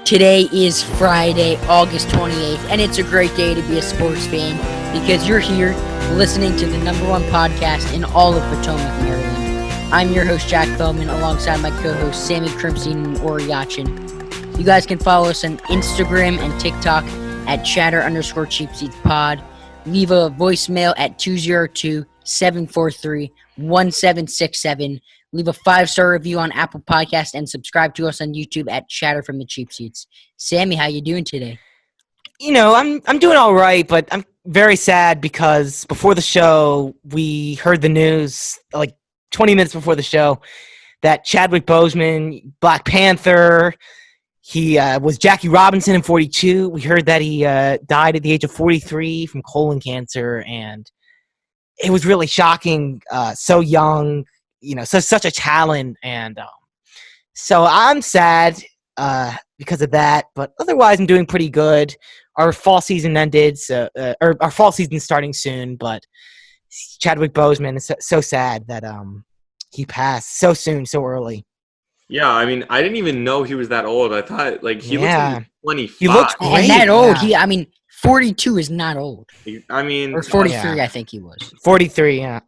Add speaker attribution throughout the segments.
Speaker 1: Today is Friday, August 28th, and it's a great day to be a sports fan because you're here listening to the number one podcast in all of Potomac, Maryland. I'm your host, Jack Feldman, alongside my co-hosts, Sammy Crimson and Ori Yachin. You guys can follow us on Instagram and TikTok at chatter_cheapseatspod. Leave a voicemail at 202-743-1767. Leave a 5-star review on Apple Podcast and subscribe to us on YouTube at Chatter from the Cheap Seats. Sammy, how you doing today?
Speaker 2: I'm doing all right, but I'm very sad because before the show, we heard the news, like 20 minutes before the show, that Chadwick Boseman, Black Panther, he was Jackie Robinson in 42. We heard that he died at the age of 43 from colon cancer, and it was really shocking, so young. Such a talent, and so I'm sad because of that. But otherwise, I'm doing pretty good. Our fall season ended, or our fall season's starting soon. But Chadwick Boseman is so sad that he passed so soon, so early.
Speaker 3: Yeah, I mean, I didn't even know he was that old. I thought he looked like 25.
Speaker 2: He looks great.
Speaker 1: And that old? Yeah. 42 is not old.
Speaker 3: I mean,
Speaker 1: or 43, I think he was.
Speaker 2: 43, yeah.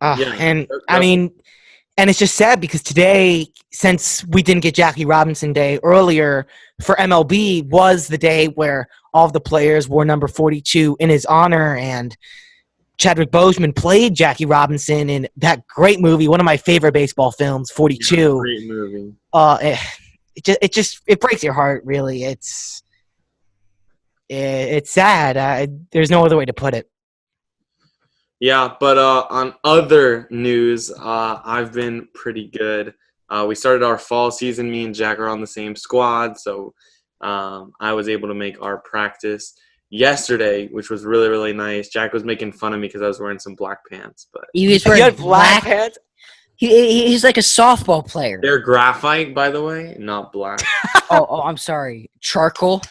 Speaker 2: And it's just sad because today, since we didn't get Jackie Robinson Day earlier, for MLB was the day where all of the players wore number 42 in his honor, and Chadwick Boseman played Jackie Robinson in that great movie, one of my favorite baseball films, 42.
Speaker 3: Yeah, great movie.
Speaker 2: It breaks your heart, really. It's sad. There's no other way to put it.
Speaker 3: Yeah, but on other news, I've been pretty good. We started our fall season. Me and Jack are on the same squad, so I was able to make our practice yesterday, which was really, really nice. Jack was making fun of me because I was wearing some black pants. But
Speaker 1: he was wearing
Speaker 2: black pants?
Speaker 1: He's like a softball player.
Speaker 3: They're graphite, by the way, not black.
Speaker 1: oh, I'm sorry. Charcoal?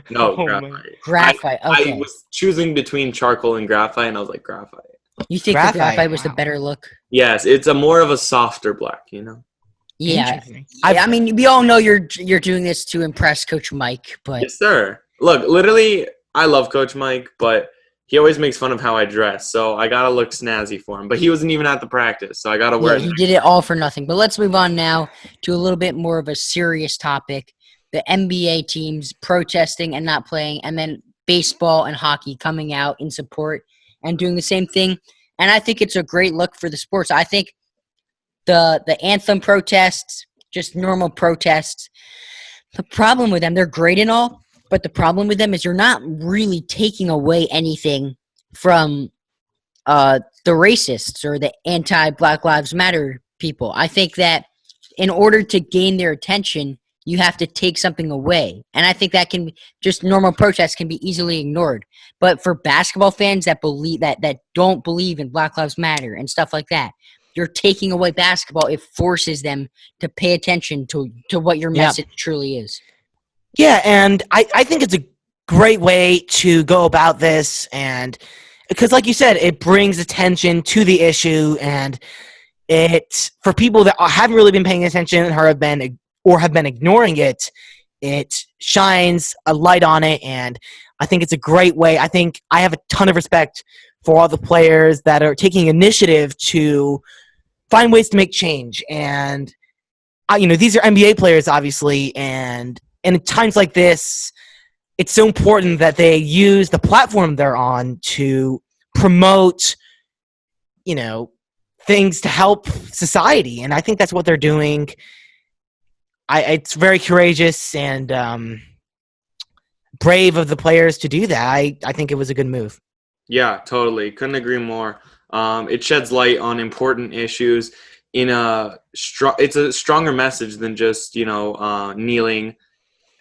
Speaker 3: No, graphite.
Speaker 1: Graphite, okay.
Speaker 3: I was choosing between charcoal and graphite, and I was like, graphite.
Speaker 1: You think the graphite was the better look?
Speaker 3: Yes, it's more of a softer black,
Speaker 1: Yeah. I mean, we all know you're doing this to impress Coach Mike, but...
Speaker 3: Yes, sir. Look, literally, I love Coach Mike, but he always makes fun of how I dress, so I gotta look snazzy for him. But he wasn't even at the practice, so I gotta wear it.
Speaker 1: He did it all for nothing. But let's move on now to a little bit more of a serious topic. The NBA teams protesting and not playing, and then baseball and hockey coming out in support and doing the same thing. And I think it's a great look for the sports. I think the anthem protests, just normal protests, the problem with them, they're great and all, but the problem with them is you're not really taking away anything from the racists or the anti-Black Lives Matter people. I think that in order to gain their attention, you have to take something away. And I think that just normal protests can be easily ignored. But for basketball fans that don't believe in Black Lives Matter and stuff like that, you're taking away basketball. It forces them to pay attention to what your message truly is.
Speaker 2: Yeah, and I think it's a great way to go about this, and because like you said, it brings attention to the issue, and it, for people that haven't really been paying attention or have been ignoring it, it shines a light on it, and I think it's a great way. I think I have a ton of respect for all the players that are taking initiative to find ways to make change. And, these are NBA players, obviously, and in times like this, it's so important that they use the platform they're on to promote, things to help society. And I think that's what they're doing. It's very courageous and brave of the players to do that. I think it was a good move.
Speaker 3: Yeah, totally. Couldn't agree more. It sheds light on important issues it's a stronger message than just, kneeling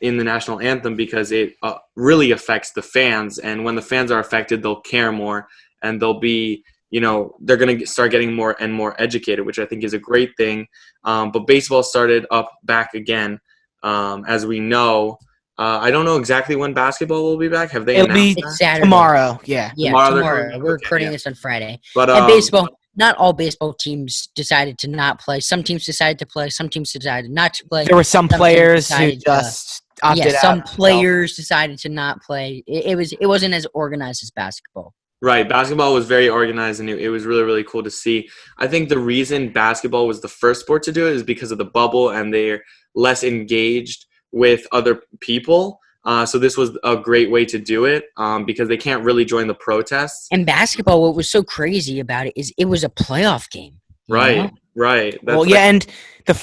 Speaker 3: in the national anthem, because it really affects the fans. And when the fans are affected, they'll care more, and they'll be, they're going to start getting more and more educated, which I think is a great thing. But baseball started up back again, as we know. I don't know exactly when basketball will be back. Have they announced that?
Speaker 1: It's Saturday.
Speaker 2: Tomorrow, yeah.
Speaker 1: Yeah, tomorrow. We're recording this on Friday.
Speaker 3: But
Speaker 1: and not all baseball teams decided to not play. Some teams decided to play. Some teams decided not to play.
Speaker 2: There were some
Speaker 1: teams
Speaker 2: players who
Speaker 1: decided to-
Speaker 2: just opted out.
Speaker 1: some players decided to not play. It wasn't as organized as basketball.
Speaker 3: Right. Basketball was very organized, and it was really, really cool to see. I think the reason basketball was the first sport to do it is because of the bubble, and they're less engaged with other people. So this was a great way to do it because they can't really join the protests.
Speaker 1: And basketball, what was so crazy about it is it was a playoff game.
Speaker 3: Right.
Speaker 1: know?
Speaker 3: Right.
Speaker 2: Well, yeah, and the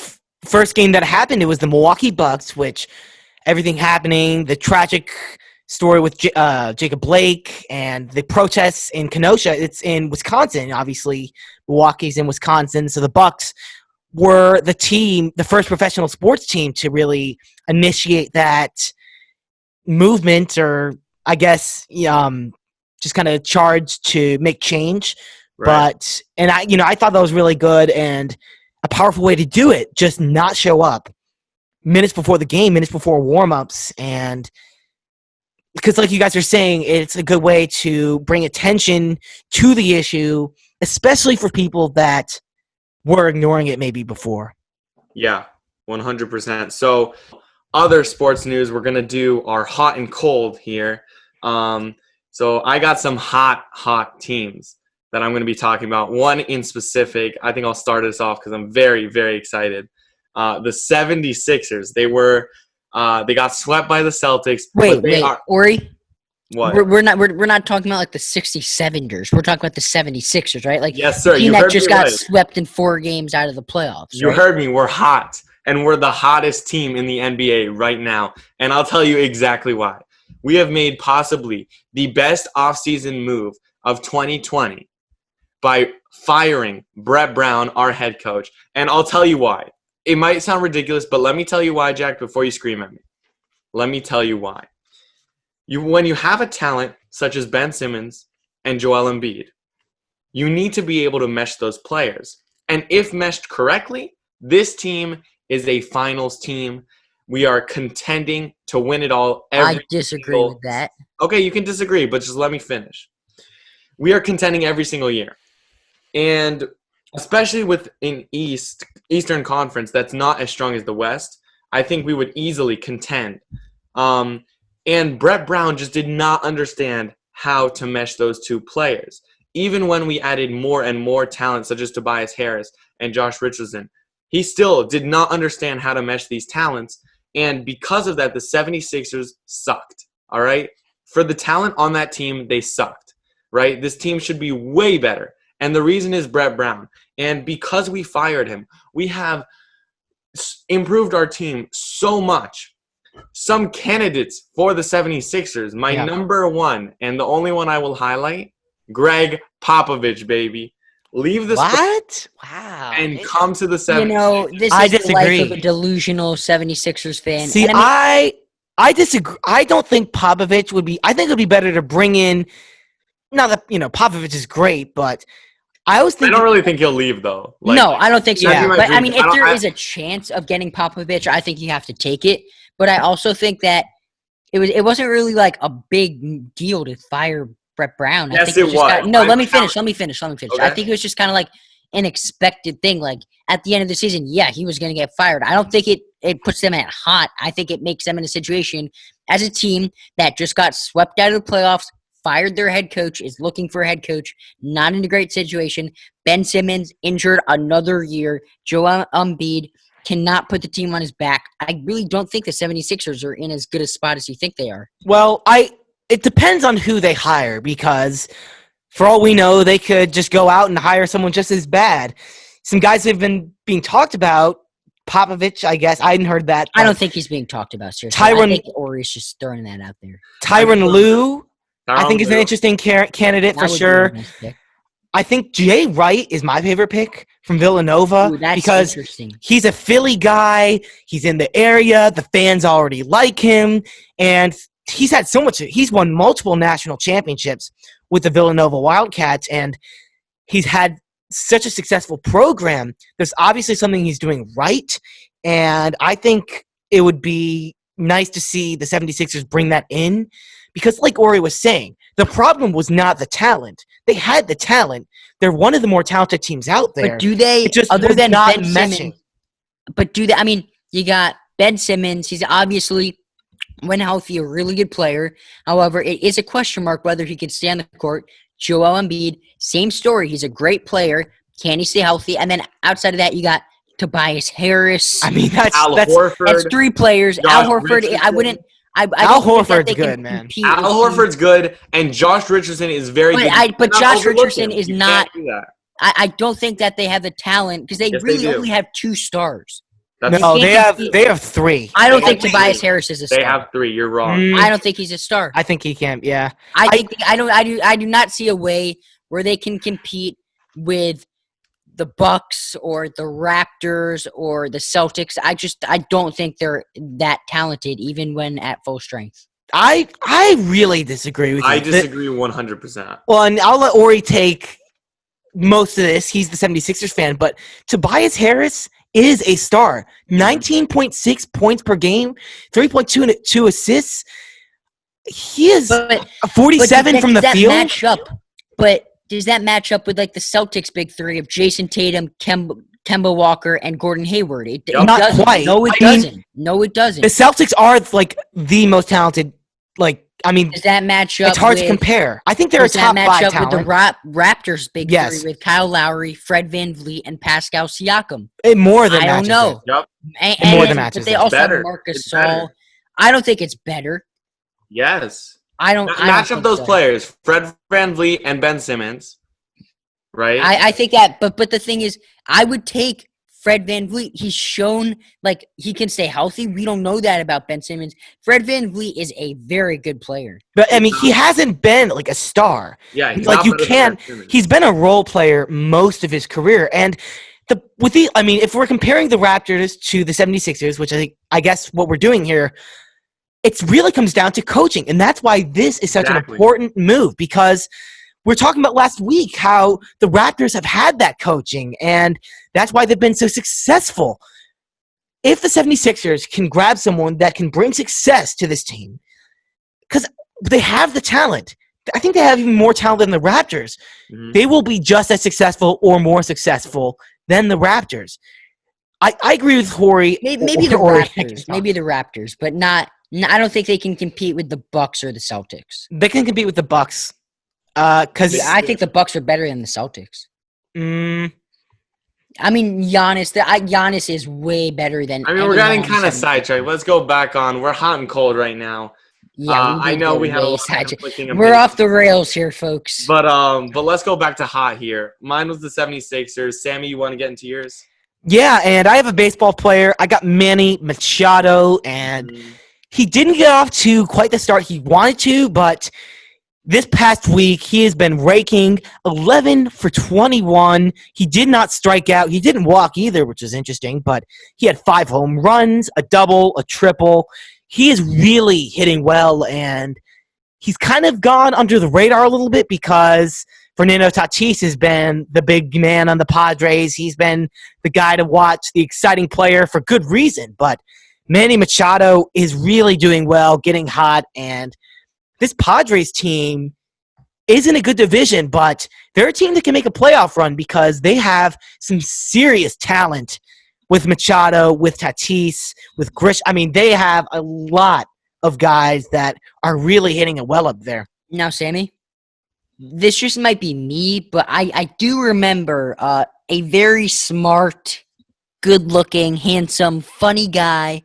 Speaker 2: first game that happened, it was the Milwaukee Bucks, which everything happening, the tragic story with Jacob Blake and the protests in Kenosha. It's in Wisconsin, obviously. Milwaukee's in Wisconsin, so the Bucks were the first professional sports team to really initiate that movement, or I guess just kind of charged to make change.
Speaker 3: Right.
Speaker 2: But I thought that was really good and a powerful way to do it. Just not show up minutes before the game, minutes before warm-ups, and because like you guys are saying, it's a good way to bring attention to the issue, especially for people that were ignoring it maybe before.
Speaker 3: Yeah, 100%. So other sports news, we're going to do our hot and cold here. So I got some hot teams that I'm going to be talking about. One in specific, I think I'll start us off because I'm very, very excited. The 76ers, they got swept by the Celtics.
Speaker 1: Wait, Ori?
Speaker 3: What?
Speaker 1: We're not talking about like the 67ers. We're talking about the 76ers, right? Like
Speaker 3: Yes, sir.
Speaker 1: the team
Speaker 3: You
Speaker 1: that
Speaker 3: heard
Speaker 1: just
Speaker 3: me
Speaker 1: got
Speaker 3: right.
Speaker 1: swept in 4 games out of the playoffs.
Speaker 3: You
Speaker 1: right?
Speaker 3: heard me. We're hot, and we're the hottest team in the NBA right now. And I'll tell you exactly why. We have made possibly the best offseason move of 2020 by firing Brett Brown, our head coach. And I'll tell you why. It might sound ridiculous, but let me tell you why, Jack, before you scream at me. Let me tell you why. When you have a talent such as Ben Simmons and Joel Embiid, you need to be able to mesh those players. And if meshed correctly, this team is a finals team. We are contending to win it all.
Speaker 1: I disagree with that.
Speaker 3: Okay, you can disagree, but just let me finish. We are contending every single year. And especially with an Eastern Conference that's not as strong as the West, I think we would easily contend. And Brett Brown just did not understand how to mesh those two players. Even when we added more and more talent, such as Tobias Harris and Josh Richardson, he still did not understand how to mesh these talents. And because of that, the 76ers sucked, all right? For the talent on that team, they sucked, right? This team should be way better. And the reason is Brett Brown. And because we fired him, we have improved our team so much. Some candidates for the 76ers, my number one and the only one I will highlight, Greg Popovich, baby. Leave the
Speaker 2: What? Wow.
Speaker 3: and come to the 76ers.
Speaker 1: This
Speaker 2: I
Speaker 1: is the
Speaker 2: disagree.
Speaker 1: life of a delusional 76ers fan.
Speaker 2: See,
Speaker 1: And
Speaker 2: I disagree. I don't think Popovich would be. I think it would be better to bring in. Now that Popovich is great, but I was
Speaker 3: I
Speaker 2: thinking.
Speaker 3: don't really think he'll leave though.
Speaker 1: no, I don't think so.
Speaker 2: Yeah.
Speaker 1: But I mean, if there
Speaker 3: I-
Speaker 1: is a chance of getting Popovich, I think you have to take it. But I also think that it wasn't really like a big deal to fire Brett Brown. I
Speaker 3: Yes,
Speaker 1: think
Speaker 3: it
Speaker 1: just
Speaker 3: was.
Speaker 1: let me finish. Let me finish.
Speaker 3: Okay.
Speaker 1: I think it was just kind of like an expected thing. Like at the end of the season, yeah, he was going to get fired. I don't think it puts them at hot. I think it makes them in a situation as a team that just got swept out of the playoffs, fired their head coach, is looking for a head coach, not in a great situation. Ben Simmons injured another year. Joel Embiid cannot put the team on his back. I really don't think the 76ers are in as good a spot as you think they are.
Speaker 2: Well, it depends on who they hire, because for all we know, they could just go out and hire someone just as bad. Some guys have been being talked about. Popovich, I guess. I hadn't heard that.
Speaker 1: I don't think he's being talked about seriously. I think Ori's just throwing that out there.
Speaker 2: Tyronn Lue, I think, is an
Speaker 3: Lue.
Speaker 2: interesting candidate
Speaker 1: That
Speaker 2: for
Speaker 1: would be
Speaker 2: sure.
Speaker 1: a nice pick.
Speaker 2: I think Jay Wright is my favorite pick from Villanova
Speaker 1: Ooh, that's
Speaker 2: because
Speaker 1: interesting.
Speaker 2: he's a Philly guy. He's in the area. The fans already like him. And he's had so much. He's won multiple national championships with the Villanova Wildcats. And he's had such a successful program. There's obviously something he's doing right. And I think it would be nice to see the 76ers bring that in. Because like Ori was saying, the problem was not the talent. They had the talent. They're one of the more talented teams out there.
Speaker 1: But do they,
Speaker 2: It just
Speaker 1: other
Speaker 2: was
Speaker 1: than
Speaker 2: not
Speaker 1: Ben
Speaker 2: meshing.
Speaker 1: Simmons, but do they, I mean, you got Ben Simmons. He's obviously, when healthy, a really good player. However, it is a question mark whether he can stay on the court. Joel Embiid, same story. He's a great player. Can he stay healthy? And then outside of that, you got Tobias Harris.
Speaker 2: I mean,
Speaker 3: Al
Speaker 2: that's
Speaker 3: Horford.
Speaker 1: That's three players.
Speaker 3: Josh
Speaker 1: Al Horford,
Speaker 3: Richardson.
Speaker 1: I wouldn't. I
Speaker 2: Al
Speaker 1: don't think that
Speaker 2: Horford's
Speaker 1: they can
Speaker 2: good, man.
Speaker 1: compete
Speaker 3: Al
Speaker 1: with
Speaker 3: Horford's good, and Josh Richardson is very good.
Speaker 1: But
Speaker 3: You cannot
Speaker 1: Josh
Speaker 3: overlook
Speaker 1: Richardson
Speaker 3: him.
Speaker 1: is
Speaker 3: You
Speaker 1: not.
Speaker 3: can't do that.
Speaker 1: I don't think that they have the talent because they
Speaker 3: Yes, they
Speaker 1: really
Speaker 3: do.
Speaker 1: only have two stars.
Speaker 3: That's
Speaker 2: No,
Speaker 1: You
Speaker 2: they
Speaker 1: can't
Speaker 2: have
Speaker 1: compete.
Speaker 2: they have three.
Speaker 1: I don't
Speaker 3: They
Speaker 1: think
Speaker 3: have
Speaker 1: Tobias
Speaker 3: three.
Speaker 1: Harris is a star.
Speaker 3: They have 3. You're wrong.
Speaker 1: I don't think he's a star.
Speaker 2: I think he can. Yeah.
Speaker 1: I do not see a way where they can compete with the Bucks or the Raptors or the Celtics. I don't think they're that talented even when at full strength.
Speaker 2: I really disagree with you.
Speaker 3: I disagree 100%.
Speaker 2: Well, and I'll let Ori take most of this. He's the 76ers fan, but Tobias Harris is a star. 19.6 points per game, 3.2 and 2 assists. He is
Speaker 1: But
Speaker 2: 47 from the field.
Speaker 1: Does that match up with like the Celtics' big three of Jason Tatum, Kemba Walker, and Gordon Hayward? It
Speaker 2: Not
Speaker 1: doesn't.
Speaker 2: quite.
Speaker 1: No, it
Speaker 2: I mean,
Speaker 1: doesn't. No, it doesn't.
Speaker 2: The Celtics are like the most talented. Like, I mean,
Speaker 1: Does that match up?
Speaker 2: it's hard to
Speaker 1: with-
Speaker 2: compare. I think they're a
Speaker 1: Does that
Speaker 2: top
Speaker 1: match
Speaker 2: 5
Speaker 1: up
Speaker 2: talent.
Speaker 1: with the Raptors' big
Speaker 2: Yes.
Speaker 1: three with Kyle Lowry, Fred VanVleet, and Pascal Siakam?
Speaker 2: It more than
Speaker 1: I don't
Speaker 2: matches
Speaker 1: know.
Speaker 2: it.
Speaker 3: Yep.
Speaker 1: And,
Speaker 2: more than matches
Speaker 1: but they
Speaker 2: it.
Speaker 1: also have
Speaker 3: Better.
Speaker 1: Marcus
Speaker 3: It's
Speaker 1: Saul.
Speaker 3: better.
Speaker 1: I don't think it's better.
Speaker 3: Yes.
Speaker 1: I don't. I
Speaker 3: Match
Speaker 1: don't
Speaker 3: up
Speaker 1: think
Speaker 3: those
Speaker 1: so.
Speaker 3: players, Fred VanVleet and Ben Simmons. Right?
Speaker 1: I think that, but the thing is, I would take Fred VanVleet. He's shown like he can stay healthy. We don't know that about Ben Simmons. Fred VanVleet is a very good player.
Speaker 2: But I mean, he hasn't been like a star.
Speaker 3: Yeah, he's
Speaker 2: Like
Speaker 3: not
Speaker 2: you
Speaker 3: better than
Speaker 2: can't.
Speaker 3: Ben Simmons.
Speaker 2: He's been a role player most of his career, and I mean, if we're comparing the Raptors to the 76ers, which I guess what we're doing here, it really comes down to coaching, and that's why this is such an
Speaker 3: Exactly.
Speaker 2: important move because we're talking about last week how the Raptors have had that coaching, and that's why they've been so successful. If the 76ers can grab someone that can bring success to this team, because they have the talent, I think they have even more talent than the Raptors.
Speaker 3: Mhm.
Speaker 2: They will be just as successful or more successful than the Raptors. I agree with Horry.
Speaker 1: Maybe the
Speaker 2: or-
Speaker 1: Raptors. Maybe the Raptors, but not. I don't think they can compete with the Bucks or the Celtics.
Speaker 2: They can compete with the Bucks. Because
Speaker 1: I think the Bucks are better than the Celtics.
Speaker 2: mm,
Speaker 1: I mean, Giannis is way better than.
Speaker 3: I mean, we're getting
Speaker 1: anyone
Speaker 3: kind
Speaker 1: on
Speaker 3: of
Speaker 1: the 76ers.
Speaker 3: sidetracked. Let's go back on. We're hot and cold right now.
Speaker 1: Yeah,
Speaker 3: I know we had a
Speaker 1: way
Speaker 3: lot of
Speaker 1: sidetracked.
Speaker 3: conflicting
Speaker 1: We're
Speaker 3: opinions.
Speaker 1: off the rails here, folks.
Speaker 3: But let's go back to hot here. Mine was the 76ers. Sammy, you want to get into yours?
Speaker 2: yeah, and I have a baseball player. I got Manny Machado, and he didn't get off to quite the start he wanted to, but this past week he has been raking 11 for 21. He did not strike out. He didn't walk either, which is interesting, but he had 5 home runs, a double, a triple. He is really hitting well, and he's kind of gone under the radar a little bit because Fernando Tatis has been the big man on the Padres. He's been the guy to watch, the exciting player for good reason. But Manny Machado is really doing well, getting hot, and this Padres team is in a good division, but they're a team that can make a playoff run because they have some serious talent with Machado, with Tatis, with Grish. I mean, they have a lot of guys that are really hitting it well up there.
Speaker 1: Now, Sammy, this just might be me, but I do remember a very smart, good-looking, handsome, funny guy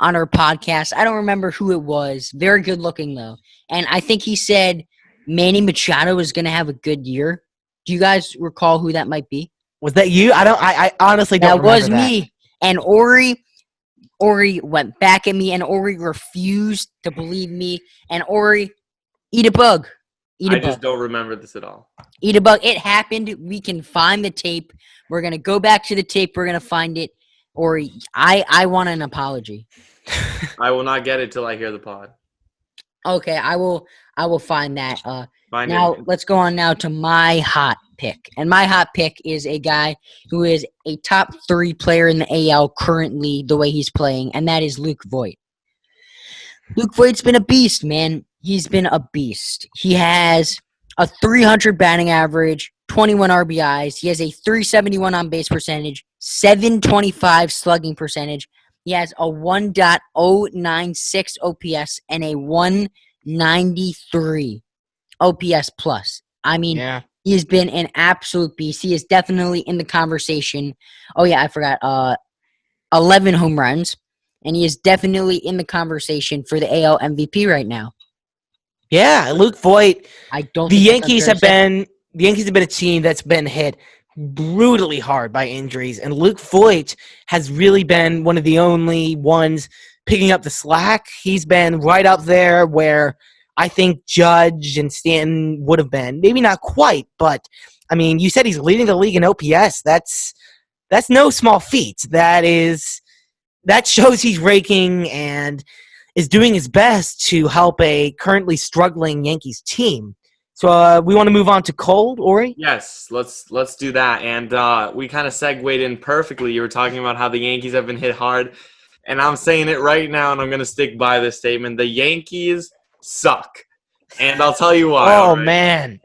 Speaker 1: on our podcast. I don't remember who it was. Very good-looking, though. And I think he said Manny Machado is going to have a good year. Do you guys recall who that might be?
Speaker 2: Was that you? I honestly don't
Speaker 1: That
Speaker 2: remember
Speaker 1: was me. And Ori went back at me, and Ori refused to believe me. And Ori, eat a bug. Eat a
Speaker 3: I
Speaker 1: bug.
Speaker 3: just don't remember this at all.
Speaker 1: Eat a bug. It happened. We can find the tape. We're going to go back to the tape. We're going to find it. Ori, I want an apology.
Speaker 3: I will not get it till I hear the pod.
Speaker 1: Okay, I will find that.
Speaker 3: Find
Speaker 1: Now,
Speaker 3: it.
Speaker 1: let's go on now to my hot pick. And my hot pick is a guy who is a top 3 player in the AL currently, the way he's playing, and that is Luke Voigt. Luke Voigt's been a beast, man. He's been a beast. He has a 300 batting average, 21 RBIs. He has a 371 on base percentage, 725 slugging percentage. He has a 1.096 OPS and a 193 OPS plus. I mean,
Speaker 2: Yeah.
Speaker 1: he has been an absolute beast. He is definitely in the conversation. Oh, yeah, I forgot. 11 home runs. And he is definitely in the conversation for the AL MVP right now.
Speaker 2: Yeah, Luke Voit.
Speaker 1: I don't
Speaker 2: The
Speaker 1: think that's
Speaker 2: Yankees
Speaker 1: unfair
Speaker 2: have
Speaker 1: to say.
Speaker 2: been a team that's been hit brutally hard by injuries, and Luke Voit has really been one of the only ones picking up the slack. He's been right up there where I think Judge and Stanton would have been. Maybe not quite, but I mean, you said he's leading the league in OPS. That's no small feat. That shows he's raking and is doing his best to help a currently struggling Yankees team. So we want to move on to Cold, Ori?
Speaker 3: Yes, let's do that. And we kind of segued in perfectly. You were talking about how the Yankees have been hit hard, and I'm saying it right now, and I'm going to stick by this statement. The Yankees suck, and I'll tell you why.
Speaker 2: Oh,
Speaker 3: all right?
Speaker 2: man.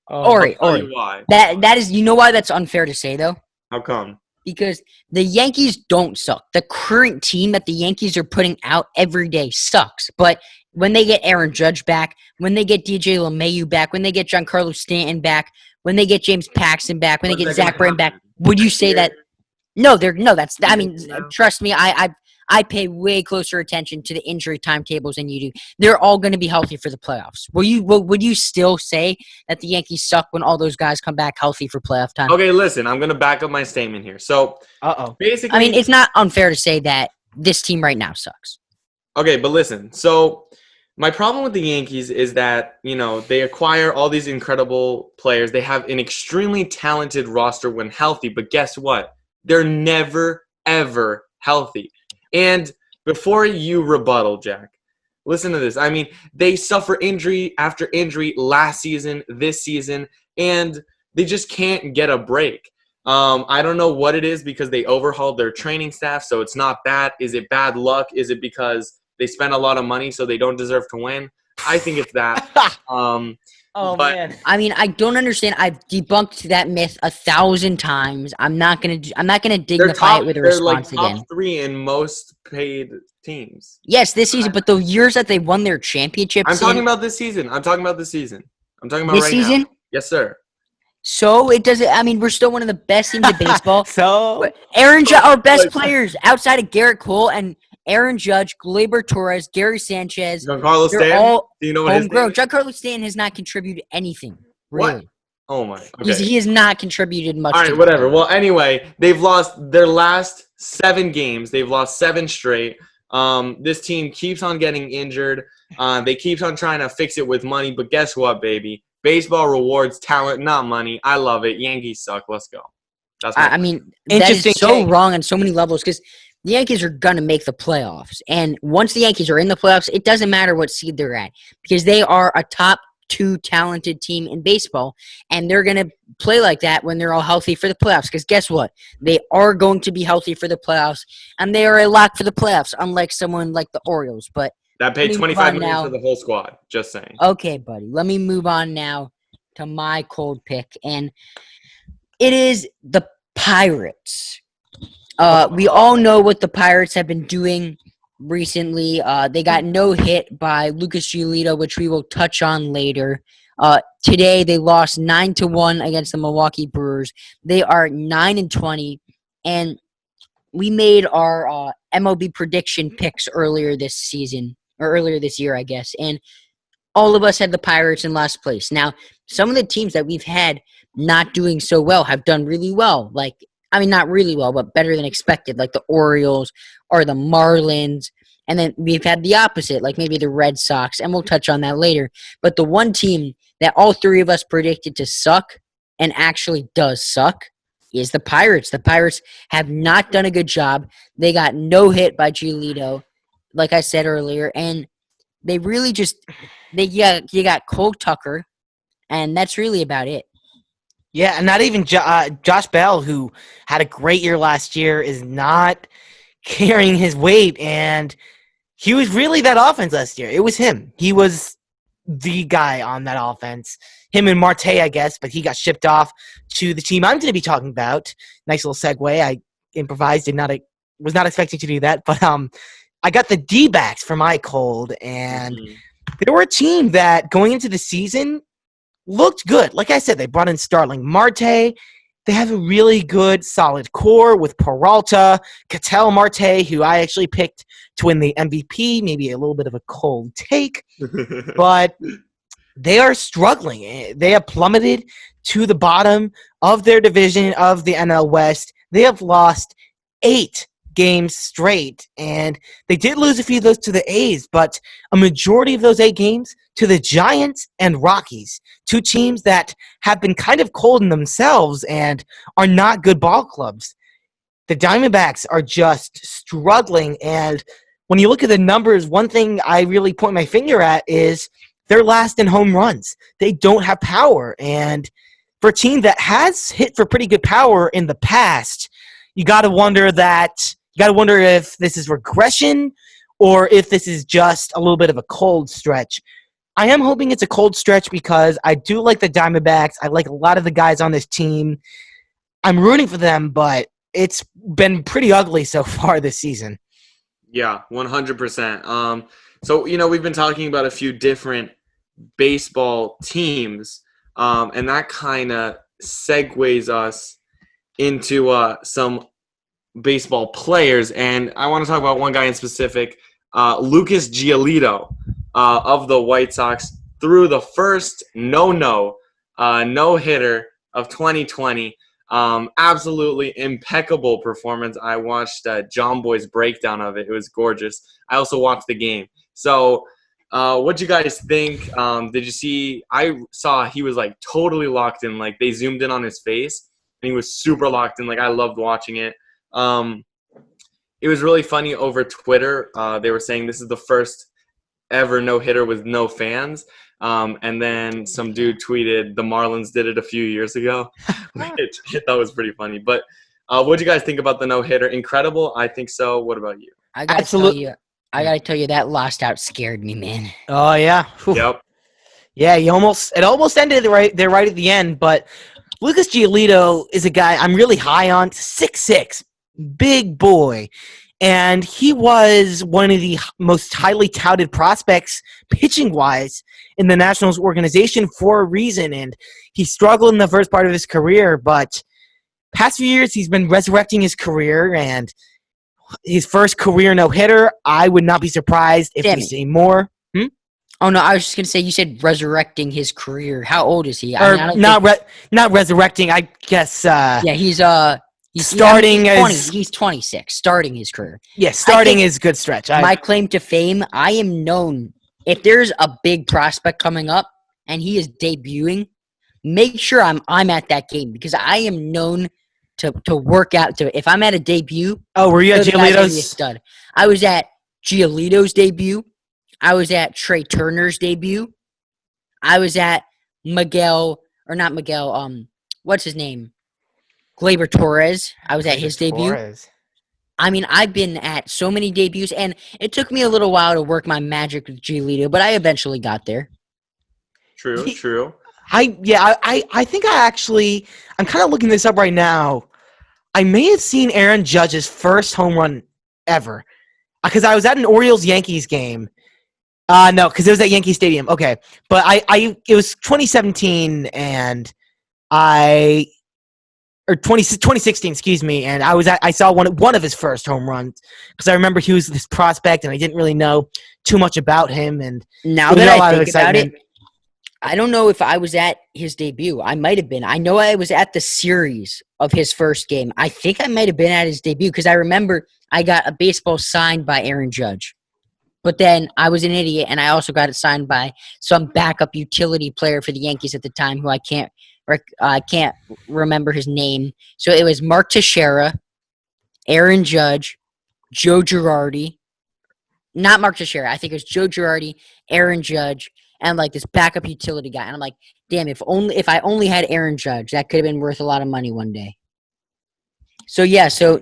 Speaker 1: Ori,
Speaker 3: I'll tell you why.
Speaker 1: that is, you know why that's unfair to say, though?
Speaker 3: How come?
Speaker 1: Because the Yankees don't suck. The current team that the Yankees are putting out every day sucks. But when they get Aaron Judge back, when they get DJ LeMahieu back, when they get Giancarlo Stanton back, when they get James Paxton back, when they get Zach Britton back, would you say that? No, I mean, trust me, I pay way closer attention to the injury timetables than you do. They're all going to be healthy for the playoffs. Would you still say that the Yankees suck when all those guys come back healthy for playoff time?
Speaker 3: Okay, listen, I'm going to back up my statement here. So, basically,
Speaker 1: I mean, it's not unfair to say that this team right now sucks.
Speaker 3: Okay, but listen. So, my problem with the Yankees is that, they acquire all these incredible players. They have an extremely talented roster when healthy, but guess what? They're never, ever healthy. And before you rebuttal, Jack, listen to this. I mean, they suffer injury after injury last season, this season, and they just can't get a break. I don't know what it is because they overhauled their training staff, so it's not bad. Is it bad luck? Is it because they spend a lot of money so they don't deserve to win? I think it's that.
Speaker 2: Man.
Speaker 1: I mean, I don't understand. I've debunked that myth 1,000 times. I'm not gonna dignify it with a response
Speaker 3: they're like
Speaker 1: again.
Speaker 3: top 3 in most paid teams.
Speaker 1: Yes, this season, but the years that they won their championships.
Speaker 3: I'm talking about this season. I'm talking about this season
Speaker 1: this
Speaker 3: right
Speaker 1: season.
Speaker 3: now. Yes, sir.
Speaker 1: So it doesn't. I mean, we're still one of the best teams in baseball.
Speaker 2: So
Speaker 1: Our best players outside of Garrett Cole and Aaron Judge, Gleyber Torres, Gary Sanchez.
Speaker 3: Giancarlo
Speaker 1: They're
Speaker 3: Stanton?
Speaker 1: all
Speaker 3: Do you know what his name
Speaker 1: homegrown.
Speaker 3: is?
Speaker 1: Giancarlo Stanton has not contributed anything. Really.
Speaker 3: What? Oh my. Okay.
Speaker 1: He has not contributed much.
Speaker 3: All
Speaker 1: to
Speaker 3: right,
Speaker 1: the
Speaker 3: whatever.
Speaker 1: team.
Speaker 3: Well, anyway, they've lost their last 7 games. They've lost 7 straight. This team keeps on getting injured. They keep on trying to fix it with money, but guess what, baby? Baseball rewards talent, not money. I love it. Yankees suck. Let's go. That's
Speaker 1: I mean, that
Speaker 2: Interesting
Speaker 1: is so
Speaker 2: take.
Speaker 1: wrong on so many levels because the Yankees are going to make the playoffs. And once the Yankees are in the playoffs, it doesn't matter what seed they're at because they are a top 2 talented team in baseball. And they're going to play like that when they're all healthy for the playoffs. Because guess what? They are going to be healthy for the playoffs. And they are a lock for the playoffs, unlike someone like the Orioles. But
Speaker 3: that paid
Speaker 1: let me move
Speaker 3: $25
Speaker 1: on
Speaker 3: million
Speaker 1: now.
Speaker 3: for the whole squad. Just saying.
Speaker 1: Okay, buddy. Let me move on now to my cold pick. And it is the Pirates. We all know what the Pirates have been doing recently. They got no hit by Lucas Giolito, which we will touch on later. Today they lost 9-1 against the Milwaukee Brewers. They are 9-20, and we made our MLB prediction picks earlier this year, I guess. And all of us had the Pirates in last place. Now, some of the teams that we've had not doing so well have done really well. Not really well, but better than expected, like the Orioles or the Marlins. And then we've had the opposite, like maybe the Red Sox, and we'll touch on that later. But the one team that all 3 of us predicted to suck and actually does suck is the Pirates. The Pirates have not done a good job. They got no hit by Giolito, like I said earlier, and they really you got Cole Tucker, and that's really about it.
Speaker 2: Yeah, and not even Josh Bell, who had a great year last year, is not carrying his weight, and he was really that offense last year. It was him. He was the guy on that offense. Him and Marte, I guess, but he got shipped off to the team I'm going to be talking about. Nice little segue. I improvised, was not expecting to do that, but I got the D-backs for my cold, and they were a team that going into the season looked good. Like I said, they brought in Starling Marte. They have a really good, solid core with Peralta, Ketel Marte, who I actually picked to win the MVP. Maybe a little bit of a cold take, but they are struggling. They have plummeted to the bottom of their division of the NL West. They have lost 8 games straight, and they did lose a few of those to the A's, but a majority of those 8 games to the Giants and Rockies, 2 teams that have been kind of cold in themselves and are not good ball clubs. The Diamondbacks are just struggling, and when you look at the numbers, one thing I really point my finger at is they're last in home runs. They don't have power, and for a team that has hit for pretty good power in the past, you got to wonder if this is regression or if this is just a little bit of a cold stretch. I am hoping it's a cold stretch because I do like the Diamondbacks. I like a lot of the guys on this team. I'm rooting for them, but it's been pretty ugly so far this season.
Speaker 3: Yeah, 100%. So, we've been talking about a few different baseball teams, and that kind of segues us into some baseball players, and I want to talk about one guy in specific, Lucas Giolito of the White Sox, threw the first no-hitter of 2020. Absolutely impeccable performance. I watched John Boy's breakdown of it. It was gorgeous. I also watched the game. So what you guys think? Did you see? I saw he was like totally locked in. Like they zoomed in on his face, and he was super locked in. Like I loved watching it. It was really funny over Twitter. They were saying this is the first ever no-hitter with no fans. And then some dude tweeted the Marlins did it a few years ago, which I thought was pretty funny. But what do you guys think about the no-hitter? Incredible? I think so. What about you?
Speaker 1: I gotta tell you that lost out scared me, man.
Speaker 2: Oh, yeah. Whew.
Speaker 3: Yep.
Speaker 2: Yeah, it almost ended right at the end, but Lucas Giolito is a guy I'm really high on. 6'6", big boy. And he was one of the most highly touted prospects pitching-wise in the Nationals organization for a reason. And he struggled in the first part of his career, but past few years he's been resurrecting his career. And his first career no-hitter, I would not be surprised if we see more.
Speaker 1: Oh, no, I was just going to say, you said resurrecting his career. How old is he?
Speaker 2: Not resurrecting, I guess.
Speaker 1: Yeah, he's
Speaker 2: starting
Speaker 1: he's 26, starting his career.
Speaker 2: Yeah, starting is good stretch.
Speaker 1: My claim to fame, I am known, if there's a big prospect coming up and he is debuting, make sure I'm at that game because I am known to work out. If I'm at a debut.
Speaker 2: Oh, were you at Giolito's?
Speaker 1: Stud. I was at Giolito's debut. I was at Trey Turner's debut. I was at what's his name? Gleyber Torres. I was at his debut. I mean, I've been at so many debuts, and it took me a little while to work my magic with Giolito, but I eventually got there.
Speaker 3: True.
Speaker 2: I think I'm kind of looking this up right now. I may have seen Aaron Judge's first home run ever because I was at an Orioles-Yankees game. No, because it was at Yankee Stadium. Okay, but it was 2017 and 2016, excuse me, and I saw one of his first home runs because I remember he was this prospect and I didn't really know too much about him. And
Speaker 1: now that I think about it, I don't know if I was at his debut. I might have been. I know I was at the series of his first game. I think I might have been at his debut because I remember I got a baseball signed by Aaron Judge. But then I was an idiot, and I also got it signed by some backup utility player for the Yankees at the time who I can't remember his name. So it was Mark Teixeira, Aaron Judge, Joe Girardi. Not Mark Teixeira. I think it was Joe Girardi, Aaron Judge, and like this backup utility guy. And I'm like, damn, if I only had Aaron Judge, that could have been worth a lot of money one day. So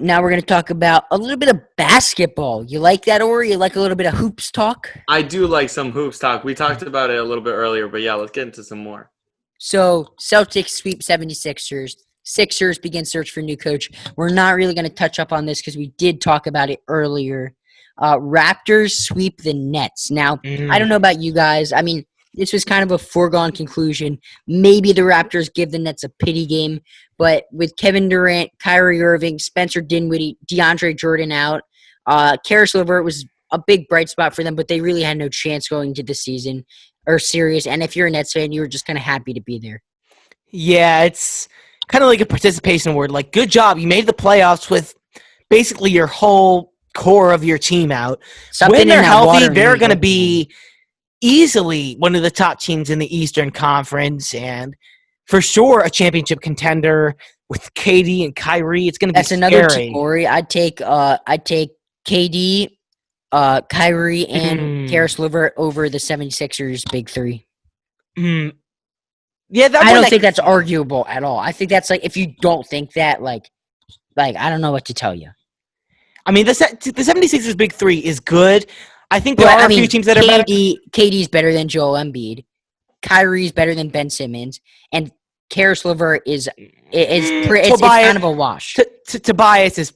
Speaker 1: now we're going to talk about a little bit of basketball. You like that, or you like a little bit of hoops talk?
Speaker 3: I do like some hoops talk. We talked about it a little bit earlier, but yeah, let's get into some more.
Speaker 1: So Celtics sweep 76ers. Sixers begin search for new coach. We're not really going to touch up on this because we did talk about it earlier. Raptors sweep the Nets. Now, I don't know about you guys. I mean, this was kind of a foregone conclusion. Maybe the Raptors give the Nets a pity game, but with Kevin Durant, Kyrie Irving, Spencer Dinwiddie, DeAndre Jordan out, Karis LeVert was a big bright spot for them, but they really had no chance going into the season or series. And if you're a Nets fan, you were just kind of happy to be there.
Speaker 2: Yeah, it's kind of like a participation award. Like, good job. You made the playoffs with basically your whole core of your team out.
Speaker 1: Something
Speaker 2: when they're
Speaker 1: in that
Speaker 2: healthy,
Speaker 1: water
Speaker 2: they're
Speaker 1: really
Speaker 2: going to
Speaker 1: helped
Speaker 2: be easily one of the top teams in the Eastern Conference, and for sure a championship contender with KD and Kyrie. It's going to be
Speaker 1: That's another
Speaker 2: scary.
Speaker 1: team, Ori. I'd take KD, Kyrie, and Karis LeVert over the 76ers big three.
Speaker 2: Yeah,
Speaker 1: I don't think that's arguable at all. I think that's like, if you don't think that, like I don't know what to tell you.
Speaker 2: I mean, the 76ers big three is good. I think there are a few teams that are better.
Speaker 1: KD's better than Joel Embiid. Kyrie's better than Ben Simmons, and Karis LeVert is it's kind of a wash.
Speaker 2: Tobias is,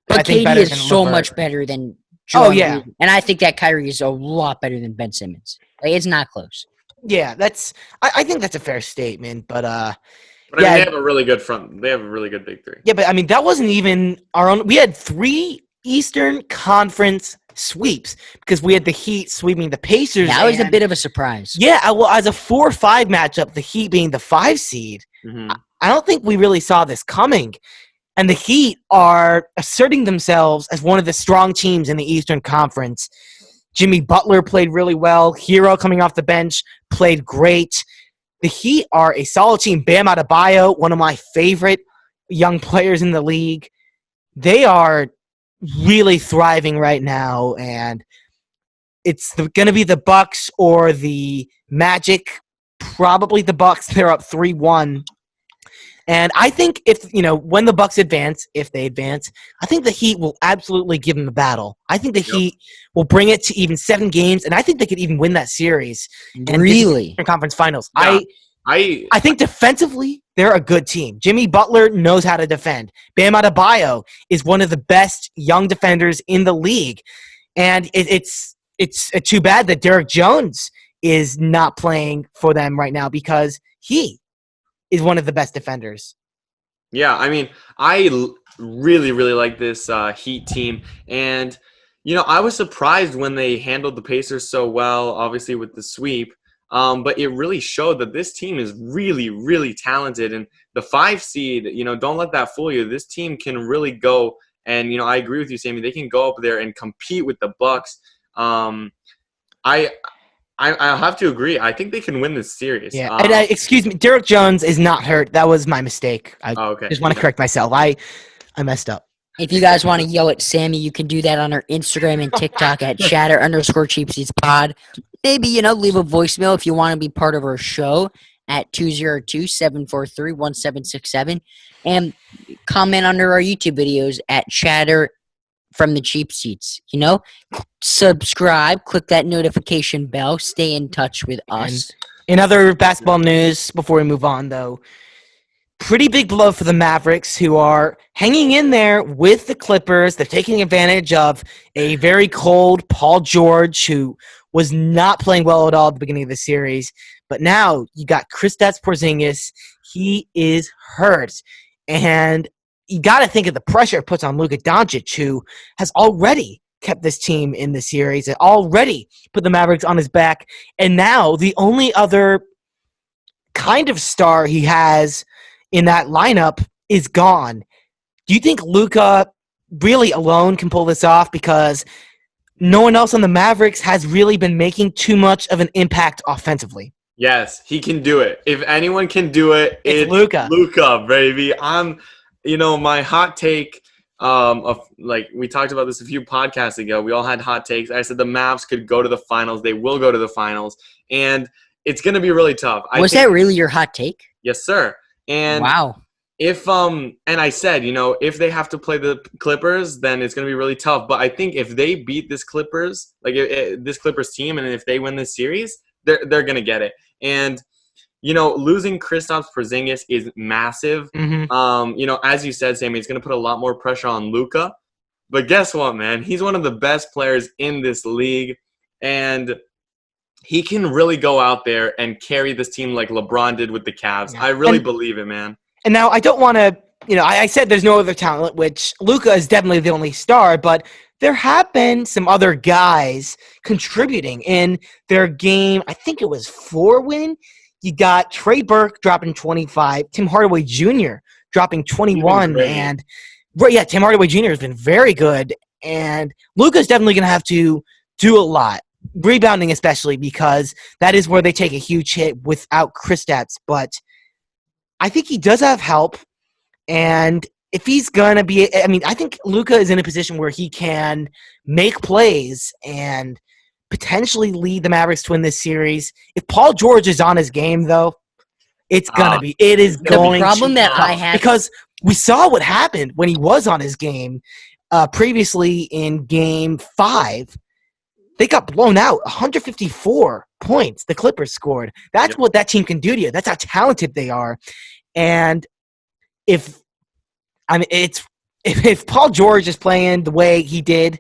Speaker 1: but
Speaker 2: I think,
Speaker 1: KD
Speaker 2: better
Speaker 1: is
Speaker 2: than
Speaker 1: so
Speaker 2: LeVert.
Speaker 1: much better than Joel
Speaker 2: Embiid. Yeah,
Speaker 1: and I think that Kyrie is a lot better than Ben Simmons. Like, it's not close.
Speaker 2: Yeah, I think that's a fair statement, but
Speaker 3: I mean, they have a really good front. They have a really good big three.
Speaker 2: Yeah, but I mean, that wasn't even our own. We had 3 Eastern Conference sweeps because we had the Heat sweeping the Pacers.
Speaker 1: That was a bit of a surprise.
Speaker 2: Yeah, well, as a 4-5 matchup, the Heat being the 5 seed, I don't think we really saw this coming. And the Heat are asserting themselves as one of the strong teams in the Eastern Conference. Jimmy Butler played really well. Hero coming off the bench played great. The Heat are a solid team. Bam Adebayo, one of my favorite young players in the league. They are really thriving right now, and it's going to be the Bucks or the Magic. Probably the Bucks. They're up 3-1. And I think when the Bucks advance, if they advance, I think the Heat will absolutely give them a battle. I think the Heat will bring it to even 7 games, and I think they could even win that series.
Speaker 1: Really?
Speaker 2: In conference finals.
Speaker 3: Yeah.
Speaker 2: I think defensively, they're a good team. Jimmy Butler knows how to defend. Bam Adebayo is one of the best young defenders in the league. And it's too bad that Derek Jones is not playing for them right now because he is one of the best defenders.
Speaker 3: Yeah, I mean, I really, really like this Heat team. And, I was surprised when they handled the Pacers so well, obviously with the sweep. But it really showed that this team is really, really talented. And the 5 seed, don't let that fool you. This team can really go. And, I agree with you, Sammy. They can go up there and compete with the Bucks. I'll have to agree. I think they can win this series.
Speaker 2: Yeah, and excuse me, Derek Jones is not hurt. That was my mistake. I just want to correct myself. I messed up.
Speaker 1: If you guys want to yell at Sammy, you can do that on our Instagram and TikTok at @chatter_cheapseatspod. Maybe, leave a voicemail if you want to be part of our show at 202-743-1767. And comment under our YouTube videos at Chatter from the Cheap Seats. Subscribe, click that notification bell, stay in touch with us.
Speaker 2: And in other basketball news, before we move on, though, pretty big blow for the Mavericks, who are hanging in there with the Clippers. They're taking advantage of a very cold Paul George, who was not playing well at all at the beginning of the series. But now you got Kristaps Porzingis. He is hurt. And you got to think of the pressure it puts on Luka Doncic, who has already kept this team in the series and already put the Mavericks on his back. And now the only other kind of star he has in that lineup is gone. Do you think Luka really alone can pull this off? Because no one else on the Mavericks has really been making too much of an impact offensively.
Speaker 3: Yes, he can do it. If anyone can do it, it's
Speaker 2: Luka.
Speaker 3: Luka, baby. My hot take we talked about this a few podcasts ago. We all had hot takes. I said the Mavs could go to the finals. They will go to the finals. And it's going to be really tough.
Speaker 1: Was that really your hot take?
Speaker 3: Yes, sir. And
Speaker 1: wow.
Speaker 3: and I said, if they have to play the Clippers, then it's going to be really tough. But I think if they beat this Clippers, this Clippers team, and if they win this series, they're going to get it. And losing Kristaps Porzingis is massive. As you said, Sammy, it's going to put a lot more pressure on Luka. But guess what, man? He's one of the best players in this league, and he can really go out there and carry this team like LeBron did with the Cavs. Yeah. I really believe it, man.
Speaker 2: And now I don't want to, I said there's no other talent, which Luka is definitely the only star, but there have been some other guys contributing in their game. I think it was 4-win. You got Trey Burke dropping 25, Tim Hardaway Jr. dropping 21, and Tim Hardaway Jr. has been very good, and Luka's definitely going to have to do a lot, rebounding especially, because that is where they take a huge hit without Kristaps, but I think he does have help, and if he's going to be – I think Luka is in a position where he can make plays and potentially lead the Mavericks to win this series. If Paul George is on his game, though, it's going to be – it is going to –
Speaker 1: The problem that I have –
Speaker 2: because we saw what happened when he was on his game previously in Game 5. They got blown out, 154 points the Clippers scored. That's what that team can do to you. That's how talented they are. And if Paul George is playing the way he did,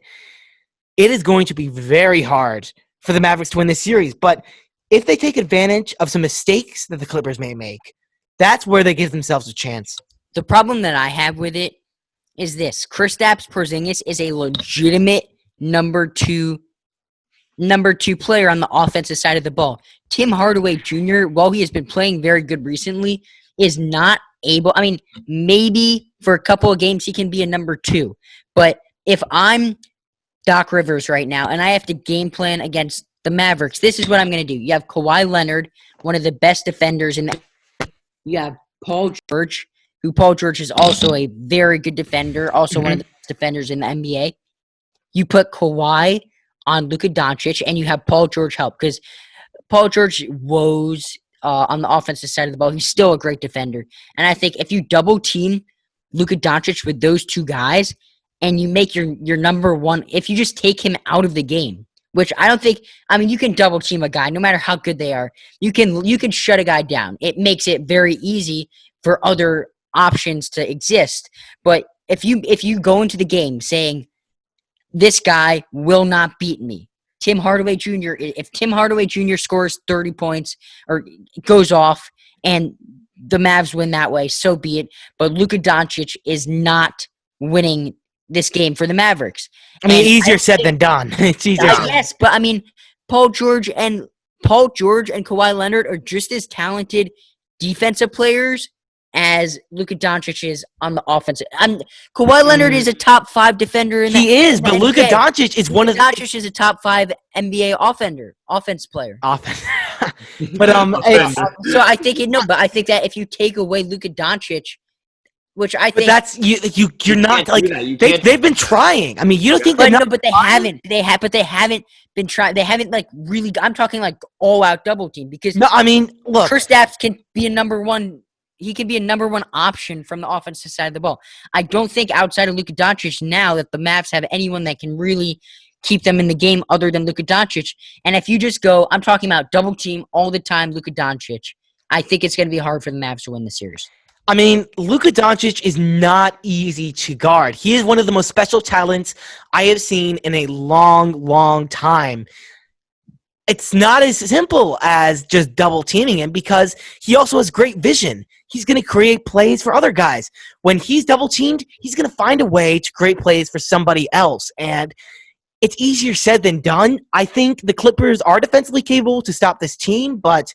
Speaker 2: it is going to be very hard for the Mavericks to win this series. But if they take advantage of some mistakes that the Clippers may make, that's where they give themselves a chance.
Speaker 1: The problem that I have with it is this. Kristaps Porzingis is a legitimate number two player on the offensive side of the ball. Tim Hardaway Jr., while he has been playing very good recently, is not able – maybe for a couple of games he can be a number 2. But if I'm Doc Rivers right now and I have to game plan against the Mavericks, this is what I'm going to do. You have Kawhi Leonard, one of the best defenders in the – you have Paul George, who Paul George is also a very good defender, also one of the best defenders in the NBA. You put Kawhi on Luka Doncic, and you have Paul George help, because Paul George woes on the offensive side of the ball. He's still a great defender. And I think if you double team Luka Doncic with those two guys and you make your number one, if you just take him out of the game, which I don't think, you can double team a guy no matter how good they are. You can shut a guy down. It makes it very easy for other options to exist. But if you go into the game saying, this guy will not beat me, Tim Hardaway Jr., if Tim Hardaway Jr. scores 30 points or goes off and the Mavs win that way, so be it. But Luka Doncic is not winning this game for the Mavericks.
Speaker 2: Easier said than done. It's easier.
Speaker 1: Yes, but Paul George and Kawhi Leonard are just as talented defensive players as Luka Doncic is on the offensive. Kawhi Leonard is a top 5 defender in the
Speaker 2: He is, but Luka Doncic is one of the...
Speaker 1: Doncic is a top 5 NBA offense player.
Speaker 2: But
Speaker 1: so I think but I think that if you take away Luka Doncic, which I think,
Speaker 2: but that's you're not like they've been trying. You don't think they're not?
Speaker 1: But they haven't. They haven't been trying. They haven't really. I'm talking all out double team, because
Speaker 2: look,
Speaker 1: Kristaps can be a number 1. He can be a number 1 option from the offensive side of the ball. I don't think outside of Luka Doncic now that the Mavs have anyone that can really keep them in the game other than Luka Doncic. And if you just go, I'm talking about double team all the time, Luka Doncic, I think it's going to be hard for the Mavs to win the series.
Speaker 2: Luka Doncic is not easy to guard. He is one of the most special talents I have seen in a long, long time. It's not as simple as just double teaming him, because he also has great vision. He's going to create plays for other guys. When he's double teamed, he's going to find a way to create plays for somebody else. And it's easier said than done. I think the Clippers are defensively capable to stop this team, but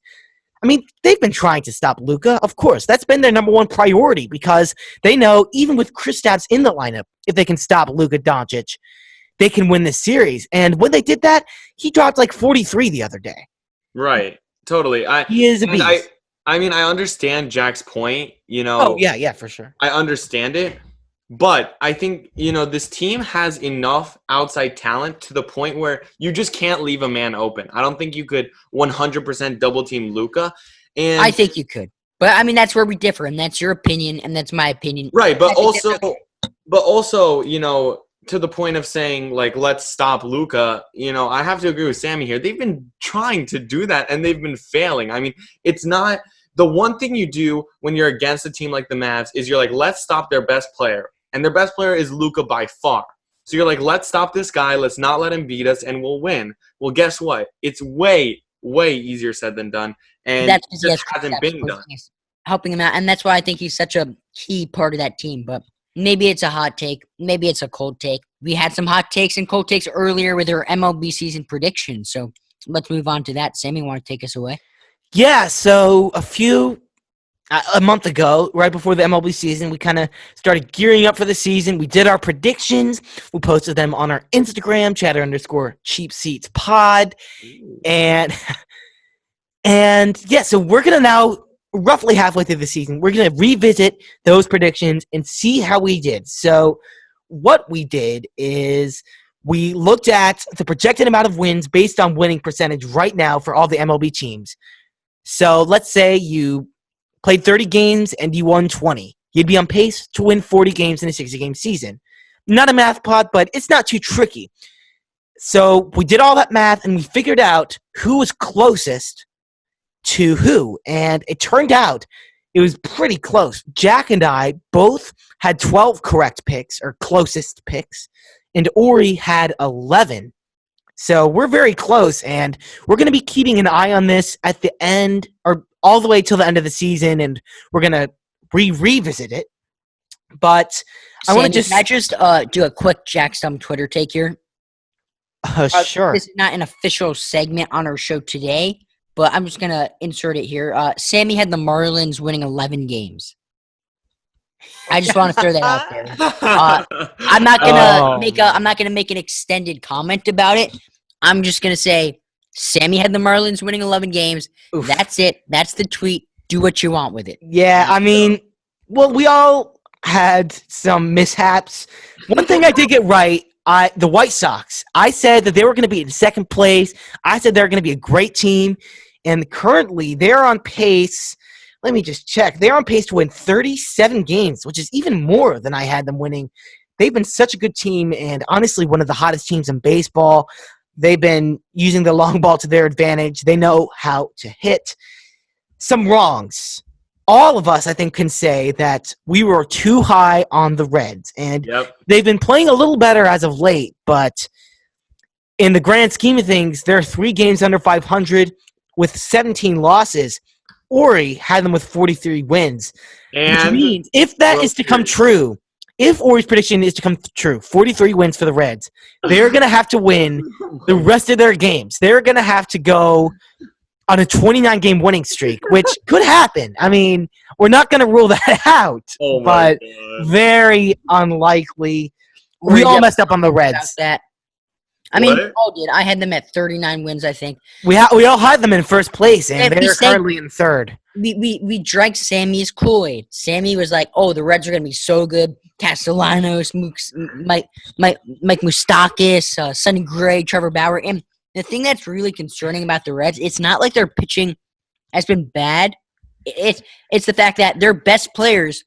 Speaker 2: they've been trying to stop Luka. Of course, that's been their number 1 priority, because they know even with Kristaps in the lineup, if they can stop Luka Doncic, they can win this series. And when they did that, he dropped 43 the other day.
Speaker 3: Right. Totally.
Speaker 2: He is a beast.
Speaker 3: I understand Jack's point,
Speaker 2: Oh, yeah, for sure.
Speaker 3: I understand it. But I think, this team has enough outside talent to the point where you just can't leave a man open. I don't think you could 100% double team Luka. And
Speaker 1: I think you could. But I mean, that's where we differ, and that's your opinion, and that's my opinion.
Speaker 3: Right, but
Speaker 1: I think that's
Speaker 3: also,
Speaker 1: okay.
Speaker 3: to the point of saying, like, let's stop Luka, I have to agree with Sammy here. They've been trying to do that, and they've been failing. I mean, it's not – the one thing you do when you're against a team like the Mavs is you're like, let's stop their best player. And their best player is Luka by far. So you're like, let's stop this guy. Let's not let him beat us, and we'll win. Well, guess what? It's way, way easier said than done, and
Speaker 1: That's
Speaker 3: it
Speaker 1: because he has
Speaker 3: just hasn't been done.
Speaker 1: He's helping him out, and that's why I think he's such a key part of that team. But maybe it's a hot take. Maybe it's a cold take. We had some hot takes and cold takes earlier with our MLB season predictions. So let's move on to that. Sammy, want to take us away?
Speaker 2: Yeah, so a month ago, right before the MLB season, we kind of started gearing up for the season. We did our predictions. We posted them on our Instagram, chatter_cheapseatspod. And yeah, so we're going to now, roughly halfway through the season, we're going to revisit those predictions and see how we did. So what we did is we looked at the projected amount of wins based on winning percentage right now for all the MLB teams. So let's say you played 30 games and you won 20. You'd be on pace to win 40 games in a 60-game season. Not a math pod, but it's not too tricky. So we did all that math and we figured out who was closest to who. And it turned out it was pretty close. Jack and I both had 12 correct picks, or closest picks, and Ori had 11. So we're very close, and we're going to be keeping an eye on this at the end, or all the way till the end of the season, and we're going to revisit it. But I want to just...
Speaker 1: Can I just do a quick Jack Stump Twitter take here?
Speaker 2: Sure.
Speaker 1: This is not an official segment on our show today, but I'm just going to insert it here. Sammy had the Marlins winning 11 games. I just want to throw that out there. I'm not gonna make an extended comment about it. I'm just gonna say Sammy had the Marlins winning 11 games.
Speaker 2: Oof.
Speaker 1: That's it. That's the tweet. Do what you want with it.
Speaker 2: Yeah, I mean, well, we all had some mishaps. One thing I did get right, the White Sox. I said that they were going to be in second place. I said they're going to be a great team, and currently they're on pace. Let me just check. They're on pace to win 37 games, which is even more than I had them winning. They've been such a good team and honestly one of the hottest teams in baseball. They've been using the long ball to their advantage. They know how to hit. Some wrongs. All of us, I think, can say that we were too high on the Reds. And They've been playing a little better as of late, but in the grand scheme of things, they're 3 games under 500 with 17 losses. Ori had them with 43 wins. Which means if that is to come true, if Ori's prediction is to come true, 43 wins for the Reds, they're going to have to win the rest of their games. They're going to have to go on a 29-game winning streak, which could happen. I mean, we're not going to rule that out, but very unlikely. We all messed up on the Reds.
Speaker 1: I mean, we all did. I had them at 39 wins, I think.
Speaker 2: We all had them in first place, and they're currently in third.
Speaker 1: We drank Sammy's Kool-Aid. Sammy was like, "Oh, the Reds are going to be so good. Castellanos, Mike Moustakas, Sonny Gray, Trevor Bauer." And the thing that's really concerning about the Reds, it's not like their pitching has been bad. It's the fact that their best players,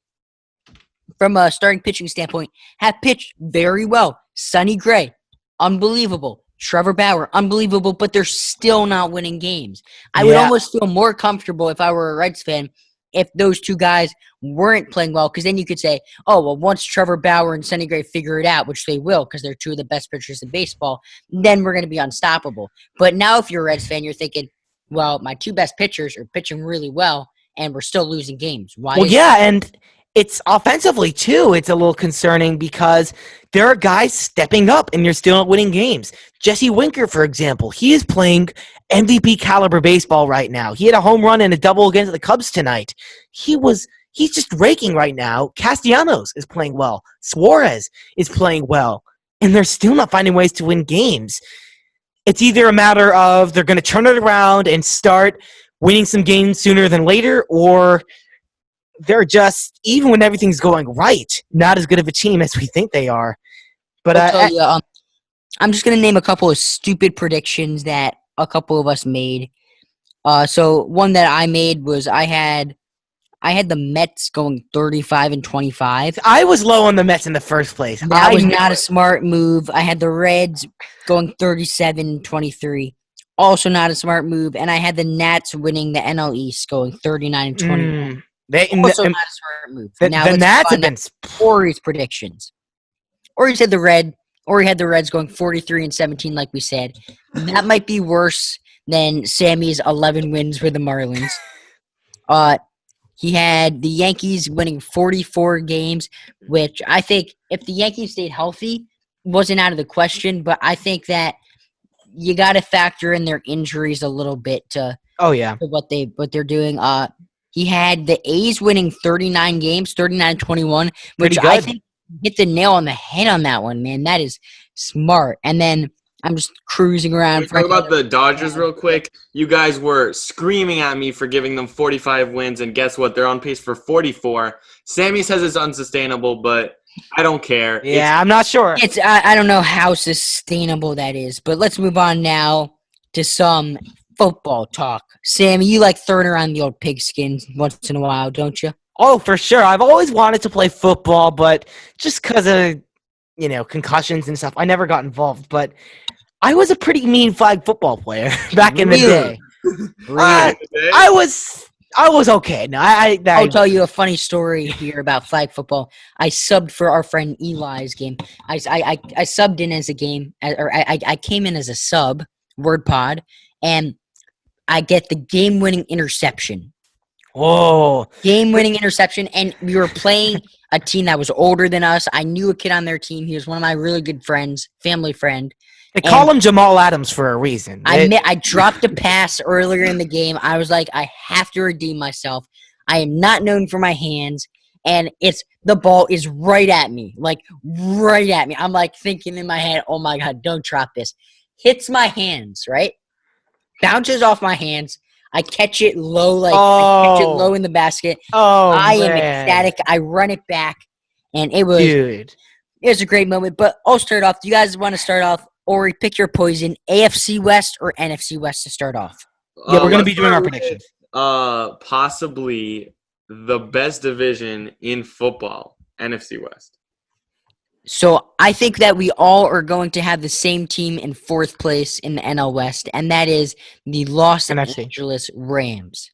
Speaker 1: from a starting pitching standpoint, have pitched very well. Sonny Gray, unbelievable. Trevor Bauer, unbelievable, but they're still not winning games. I would almost feel more comfortable if I were a Reds fan if those two guys weren't playing well, because then you could say, oh, well, once Trevor Bauer and Sonny Gray figure it out, which they will because they're two of the best pitchers in baseball, then we're going to be unstoppable. But now if you're a Reds fan, you're thinking, well, my two best pitchers are pitching really well, and we're still losing games. Why?
Speaker 2: Well, and it's offensively, too. It's a little concerning because there are guys stepping up and you're still not winning games. Jesse Winker, for example, he is playing MVP caliber baseball right now. He had a home run and a double against the Cubs tonight. He's just raking right now. Castellanos is playing well. Suarez is playing well. And they're still not finding ways to win games. It's either a matter of they're going to turn it around and start winning some games sooner than later, or they're just, even when everything's going right, not as good of a team as we think they are. But
Speaker 1: I'll tell you, I'm just going to name a couple of stupid predictions that a couple of us made. So one that I made was I had I had the Mets going 35-25.
Speaker 2: I was low on the Mets in the first place.
Speaker 1: That was
Speaker 2: knew
Speaker 1: not a
Speaker 2: it.
Speaker 1: smart move. I had the Reds going 37-23. Also not a smart move. And I had the Nats winning the NL East going 39-21. Also not a smart move. Now
Speaker 2: The
Speaker 1: let's
Speaker 2: Nats
Speaker 1: move
Speaker 2: have
Speaker 1: on
Speaker 2: been.
Speaker 1: to Ori's predictions. Ori's had the Reds going 43-17, like we said. That might be worse than Sammy's 11 wins for the Marlins. He had the Yankees winning 44 games, which I think if the Yankees stayed healthy, wasn't out of the question. But I think that you got to factor in their injuries a little bit to
Speaker 2: Oh yeah.
Speaker 1: what they're doing. He had the A's winning 39 games, 39-21, which
Speaker 2: Pretty
Speaker 1: I
Speaker 2: good.
Speaker 1: think hit the nail on the head on that one, man. That is smart. And then I'm just cruising around.
Speaker 3: Can we talk about the Dodgers real quick? You guys were screaming at me for giving them 45 wins, and guess what? They're on pace for 44. Sammy says it's unsustainable, but I don't care.
Speaker 2: Yeah, I'm not sure.
Speaker 1: I don't know how sustainable that is, but let's move on now to some football talk. Sammy, you like throwing around the old pigskin once in a while, don't you?
Speaker 2: Oh, for sure. I've always wanted to play football, but just because of concussions and stuff, I never got involved. But I was a pretty mean flag football player back in the day. I was okay. No,
Speaker 1: I'll tell you a funny story here about flag football. I subbed for our friend Eli's game. I subbed in as a game, or I came in as a sub, word pod, and I get the game-winning interception.
Speaker 2: Whoa.
Speaker 1: Game-winning interception, and we were playing a team that was older than us. I knew a kid on their team. He was one of my really good friends, family friend.
Speaker 2: They call him Jamal Adams for a reason.
Speaker 1: I dropped a pass earlier in the game. I was like, I have to redeem myself. I am not known for my hands, and the ball is right at me, like right at me. I'm like thinking in my head, oh my God, don't drop this. Hits my hands, right? Bounces off my hands. I catch it low, I catch it low in the basket. I am ecstatic. I run it back, and it was a great moment. But I'll start off. Do you guys want to start off? Ori, pick your poison, AFC West or NFC West to start off?
Speaker 2: Yeah, we're going to be doing our predictions.
Speaker 3: Possibly the best division in football, NFC West.
Speaker 1: So I think that we all are going to have the same team in fourth place in the NL West, and that is the Los Angeles Rams.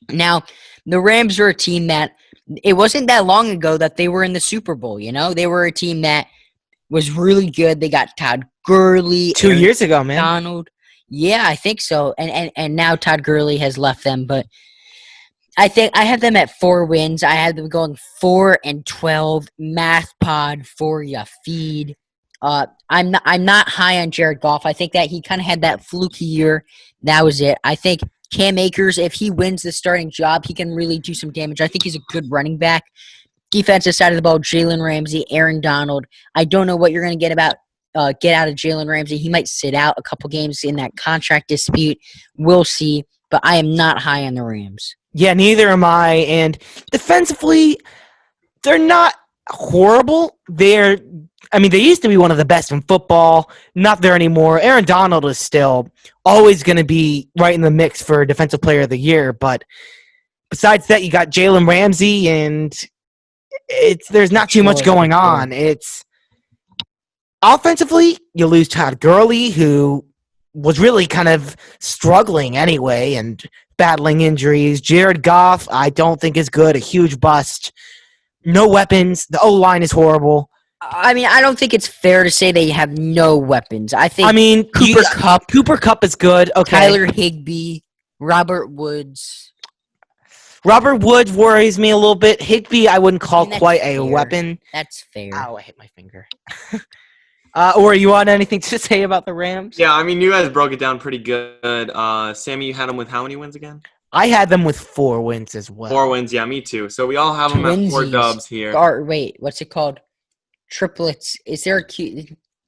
Speaker 1: Now, the Rams are a team that it wasn't that long ago that they were in the Super Bowl, They were a team that was really good. They got Todd Gurley.
Speaker 2: 2 years ago, man.
Speaker 1: Donald. Yeah, I think so. And now Todd Gurley has left them, but I think I have them at 4 wins. I had them going 4-12. Math pod for ya feed. I'm not high on Jared Goff. I think that he kind of had that fluky year. That was it. I think Cam Akers, if he wins the starting job, he can really do some damage. I think he's a good running back. Defensive side of the ball, Jalen Ramsey, Aaron Donald. I don't know what you're going to get out of Jalen Ramsey. He might sit out a couple games in that contract dispute. We'll see. But I am not high on the Rams.
Speaker 2: Yeah, neither am I. And defensively, they're not horrible. They used to be one of the best in football. Not there anymore. Aaron Donald is still always going to be right in the mix for Defensive Player of the Year. But besides that, you got Jalen Ramsey, and there's not too much going on. It's offensively, you lose Todd Gurley, who was really kind of struggling anyway and battling injuries. Jared Goff, I don't think is good. A huge bust. No weapons. The O-line is horrible.
Speaker 1: I mean, I don't think it's fair to say they have no weapons. I think
Speaker 2: Cooper Kupp is good. Okay.
Speaker 1: Tyler Higbee, Robert Woods.
Speaker 2: Robert Woods worries me a little bit. Higbee, I wouldn't call quite a weapon.
Speaker 1: That's fair.
Speaker 2: Ow, I hit my finger. Or you want anything to say about the Rams?
Speaker 3: Yeah, I mean, you guys broke it down pretty good. Sammy, you had them with how many wins again?
Speaker 2: I had them with 4 wins as well.
Speaker 3: 4 wins, yeah, me too. So we all have them at 4 dubs here.
Speaker 1: Or wait, what's it called? Triplets. Is there a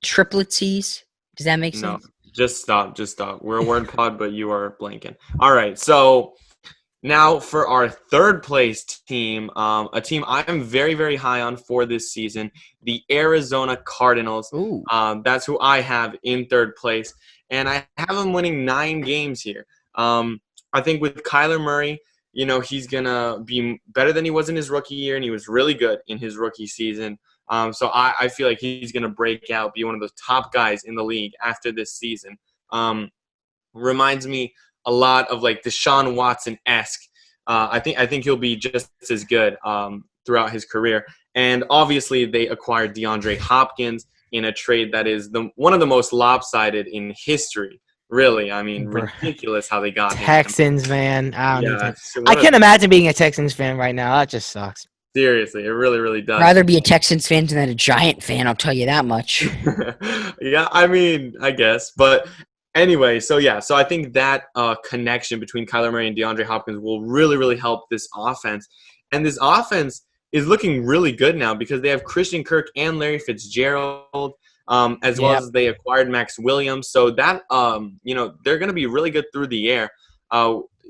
Speaker 1: triplitsies? Does that make sense?
Speaker 3: No, just stop. We're a word pod, but you are blanking. All right, so now for our third place team, a team I am very, very high on for this season, the Arizona Cardinals.
Speaker 1: Ooh.
Speaker 3: That's who I have in third place, and I have them winning 9 games here. I think with Kyler Murray, he's going to be better than he was in his rookie year, and he was really good in his rookie season. So I feel like he's going to break out, be one of the top guys in the league after this season. Reminds me a lot of like Deshaun Watson-esque. I think he'll be just as good throughout his career. And obviously they acquired DeAndre Hopkins in a trade that is one of the most lopsided in history. Really, I mean, ridiculous how they got him.
Speaker 2: Texans, man.
Speaker 3: Yeah,
Speaker 2: I can't imagine being a Texans fan right now. That just sucks.
Speaker 3: Seriously, it really, really does.
Speaker 1: I'd rather be a Texans fan than a Giant fan, I'll tell you that much.
Speaker 3: Yeah, I mean, I guess. But anyway, so I think that connection between Kyler Murray and DeAndre Hopkins will really, really help this offense. And this offense is looking really good now because they have Christian Kirk and Larry Fitzgerald, as well as they acquired Max Williams. So that, they're going to be really good through the air,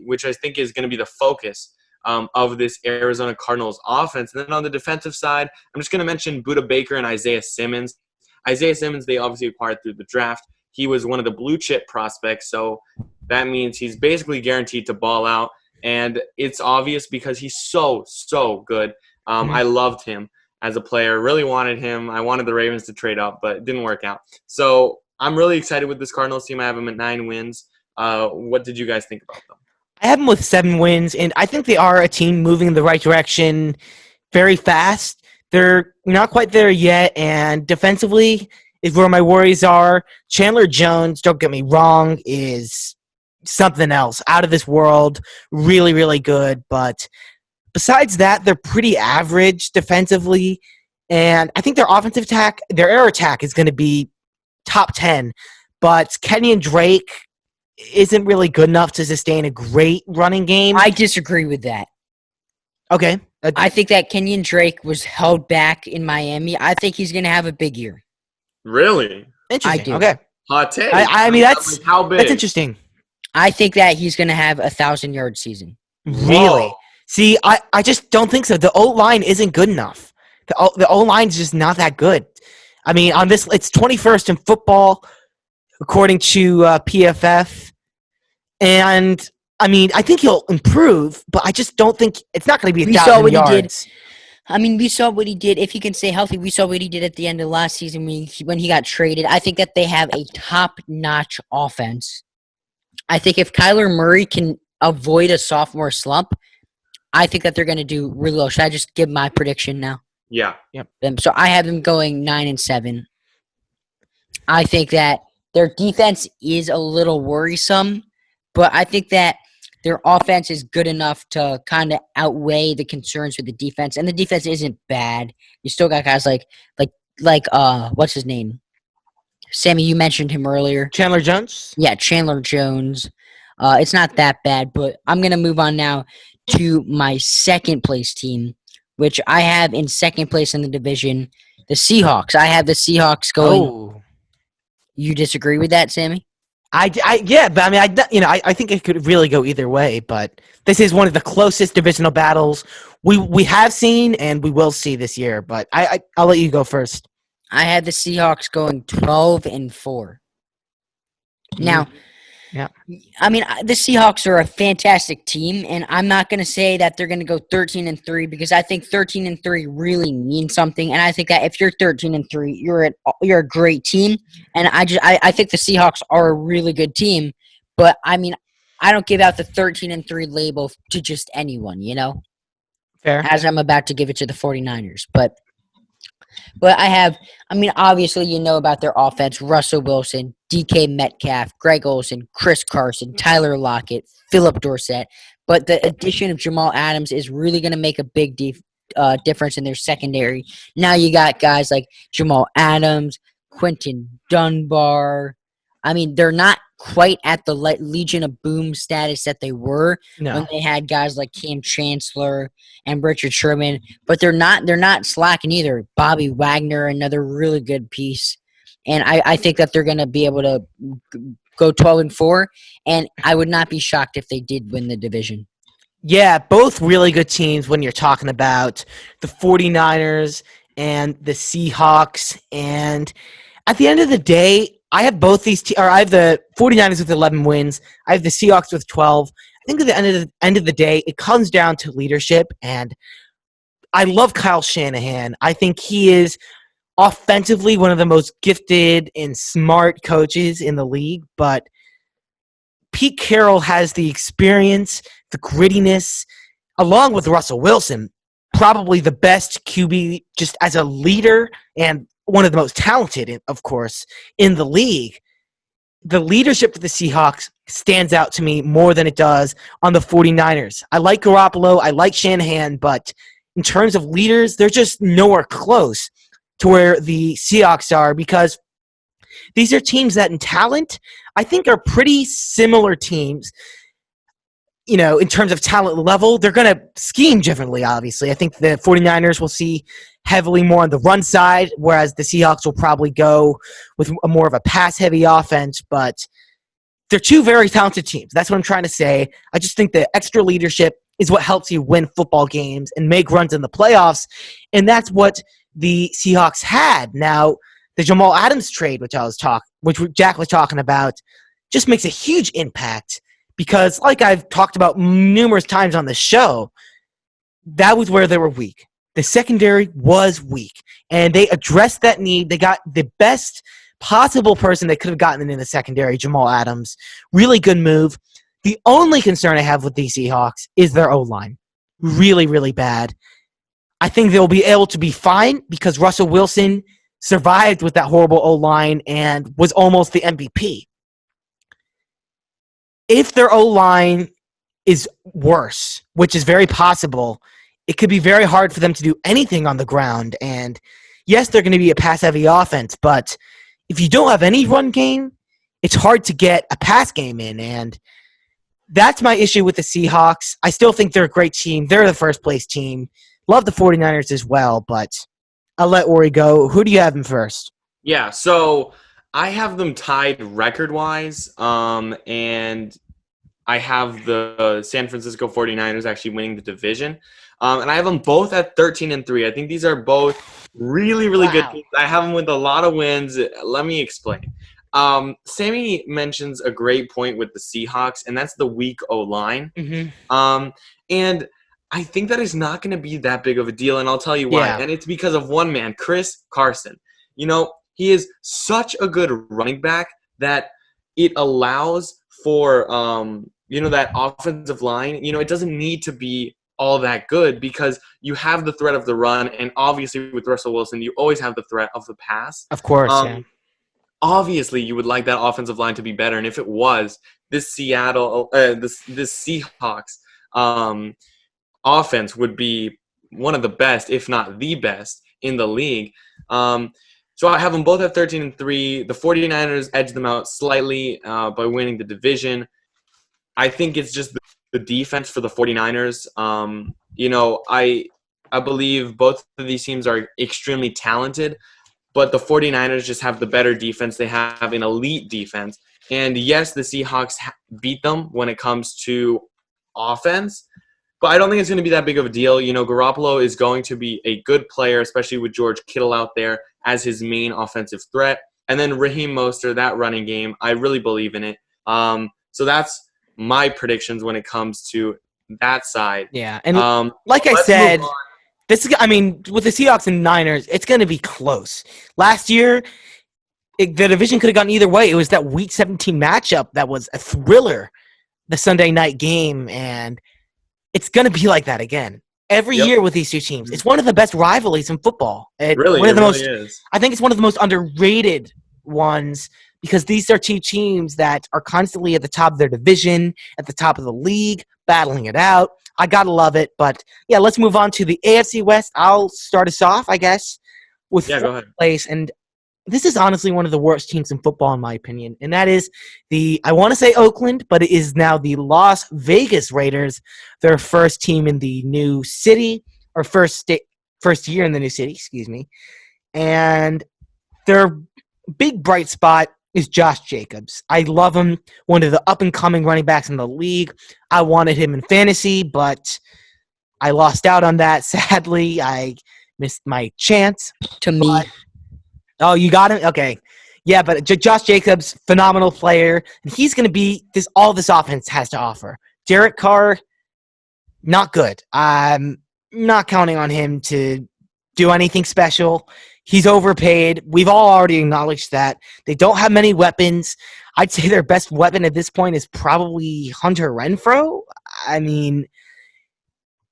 Speaker 3: which I think is going to be the focus of this Arizona Cardinals offense. And then on the defensive side, I'm just going to mention Budda Baker and Isaiah Simmons. Isaiah Simmons, they obviously acquired through the draft. He was one of the blue chip prospects, so that means he's basically guaranteed to ball out. And it's obvious because he's so good. I loved him as a player, really wanted him. I wanted the Ravens to trade up, but it didn't work out. So I'm really excited with this Cardinals team. I have them at 9 wins. What did you guys think about them?
Speaker 2: I have them with 7 wins, and I think they are a team moving in the right direction very fast. They're not quite there yet, and defensively is where my worries are. Chandler Jones, don't get me wrong, is something else, out of this world, really, really good. But besides that, they're pretty average defensively, and I think their offensive attack, their air attack is going to be top 10. But Kenyon Drake isn't really good enough to sustain a great running game.
Speaker 1: I disagree with that.
Speaker 2: Okay.
Speaker 1: I think that Kenyon Drake was held back in Miami. I think he's going to have a big year.
Speaker 3: Really?
Speaker 2: Interesting.
Speaker 1: I do.
Speaker 2: Okay.
Speaker 3: Hot take.
Speaker 2: I mean, that's
Speaker 3: how big?
Speaker 2: That's interesting.
Speaker 1: I think that he's going to have 1,000-yard season.
Speaker 2: Really? See, I just don't think so. The O-line isn't good enough. The O-line is just not that good. I mean, on this, it's 21st in football, according to PFF. And, I mean, I think he'll improve, but I just don't think it's not going to be 1,000 yards.
Speaker 1: I mean, we saw what he did. If he can stay healthy, we saw what he did at the end of last season when he got traded. I think that they have a top-notch offense. I think if Kyler Murray can avoid a sophomore slump, I think that they're going to do really well. Should I just give my prediction now?
Speaker 3: Yeah.
Speaker 2: Yep.
Speaker 1: So I have them going 9-7. I think that their defense is a little worrisome, but I think that their offense is good enough to kind of outweigh the concerns with the defense, and the defense isn't bad. You still got guys like what's his name? Sammy, you mentioned him earlier.
Speaker 2: Chandler Jones?
Speaker 1: Yeah, Chandler Jones. It's not that bad, but I'm going to move on now to my second place team, which I have in second place in the division, the Seahawks. I have the Seahawks going.
Speaker 2: Oh.
Speaker 1: You disagree with that, Sammy?
Speaker 2: Yeah, but I mean, I think it could really go either way. But this is one of the closest divisional battles we have seen and we will see this year. But I'll let you go first.
Speaker 1: I had the Seahawks going 12-4. Now,
Speaker 2: yeah,
Speaker 1: I mean, the Seahawks are a fantastic team, and I'm not going to say that they're going to go 13-3 because I think 13-3 really means something. And I think that if you're 13-3, you're a great team. And I think the Seahawks are a really good team. But I mean, I don't give out the 13-3 label to just anyone, you know.
Speaker 2: Fair.
Speaker 1: As I'm about to give it to the 49ers, but obviously you know about their offense: Russell Wilson, DK Metcalf, Greg Olsen, Chris Carson, Tyler Lockett, Philip Dorsett. But the addition of Jamal Adams is really going to make a big difference in their secondary. Now you got guys like Jamal Adams, Quentin Dunbar. I mean, they're not quite at the Legion of Boom status that they were when they had guys like Cam Chancellor and Richard Sherman, but they're not slacking either. Bobby Wagner, another really good piece. And I think that they're going to be able to go 12-4, and I would not be shocked if they did win the division.
Speaker 2: Yeah, both really good teams when you're talking about the 49ers and the Seahawks. And at the end of the day, I have both these I have the 49ers with 11 wins. I have the Seahawks with 12. think at the end of the day, it comes down to leadership, and I love Kyle Shanahan. I think he is offensively one of the most gifted and smart coaches in the league, but Pete Carroll has the experience, the grittiness, along with Russell Wilson, probably the best QB just as a leader and one of the most talented, of course, in the league. The leadership for the Seahawks stands out to me more than it does on the 49ers. I like Garoppolo, I like Shanahan, but in terms of leaders, they're just nowhere close to where the Seahawks are, because these are teams that in talent, I think are pretty similar teams. You know, in terms of talent level, they're going to scheme differently, obviously. I think the 49ers will see heavily more on the run side, whereas the Seahawks will probably go with a more of a pass-heavy offense, but they're two very talented teams. That's what I'm trying to say. I just think the extra leadership is what helps you win football games and make runs in the playoffs, and that's what the Seahawks had. Now, the Jamal Adams trade, which Jack was talking about, just makes a huge impact because, like I've talked about numerous times on the show, that was where they were weak. The secondary was weak, and they addressed that need. They got the best possible person they could have gotten in the secondary, Jamal Adams. Really good move. The only concern I have with the Seahawks is their O-line. Really, really bad. I think they'll be able to be fine because Russell Wilson survived with that horrible O-line and was almost the MVP. If their O-line is worse, which is very possible, it could be very hard for them to do anything on the ground. And yes, they're going to be a pass-heavy offense, but if you don't have any run game, it's hard to get a pass game in. And that's my issue with the Seahawks. I still think they're a great team. They're the first-place team. Love the 49ers as well, but I'll let Ori go. Who do you have in first?
Speaker 3: Yeah, so I have them tied record-wise, and I have the San Francisco 49ers actually winning the division. And I have them both at 13-3. I think these are both really, really good teams. I have them with a lot of wins. Let me explain. Sammy mentions a great point with the Seahawks, and that's the weak O-line.
Speaker 2: Mm-hmm.
Speaker 3: And I think that is not going to be that big of a deal, and I'll tell you why.
Speaker 2: Yeah.
Speaker 3: And it's because of one man, Chris Carson. You know, he is such a good running back that it allows for, that offensive line. You know, it doesn't need to be all that good because you have the threat of the run, and obviously with Russell Wilson, you always have the threat of the pass.
Speaker 2: Of course, yeah.
Speaker 3: Obviously, you would like that offensive line to be better, and if it was, this Seahawks offense would be one of the best, if not the best, in the league. So I have them both at 13-3. The 49ers edge them out slightly by winning the division. I think it's just the defense for the 49ers. I believe both of these teams are extremely talented, but the 49ers just have the better defense. They have an elite defense. And yes, the Seahawks beat them when it comes to offense, but I don't think it's going to be that big of a deal. You know, Garoppolo is going to be a good player, especially with George Kittle out there as his main offensive threat. And then Raheem Mostert, that running game, I really believe in it. So that's my predictions when it comes to that side.
Speaker 2: Yeah, and like I said, with the Seahawks and Niners, it's going to be close. Last year, the division could have gone either way. It was that Week 17 matchup that was a thriller, the Sunday night game, and it's going to be like that again. Every year with these two teams. It's one of the best rivalries in football. Is. I think it's one of the most underrated ones because these are two teams that are constantly at the top of their division, at the top of the league, battling it out. I got to love it. But, yeah, let's move on to the AFC West. I'll start us off, I guess, with fourth place. And this is honestly one of the worst teams in football, in my opinion. And that is I want to say Oakland, but it is now the Las Vegas Raiders, their first team in the new city, or first year in the new city, excuse me. And their big bright spot is Josh Jacobs. I love him, one of the up-and-coming running backs in the league. I wanted him in fantasy, but I lost out on that. Sadly, I missed my chance. Oh, you got him? Okay. Yeah, but Josh Jacobs, phenomenal player. And he's going to be all this offense has to offer. Derek Carr, not good. I'm not counting on him to do anything special. He's overpaid. We've all already acknowledged that. They don't have many weapons. I'd say their best weapon at this point is probably Hunter Renfrow. I mean,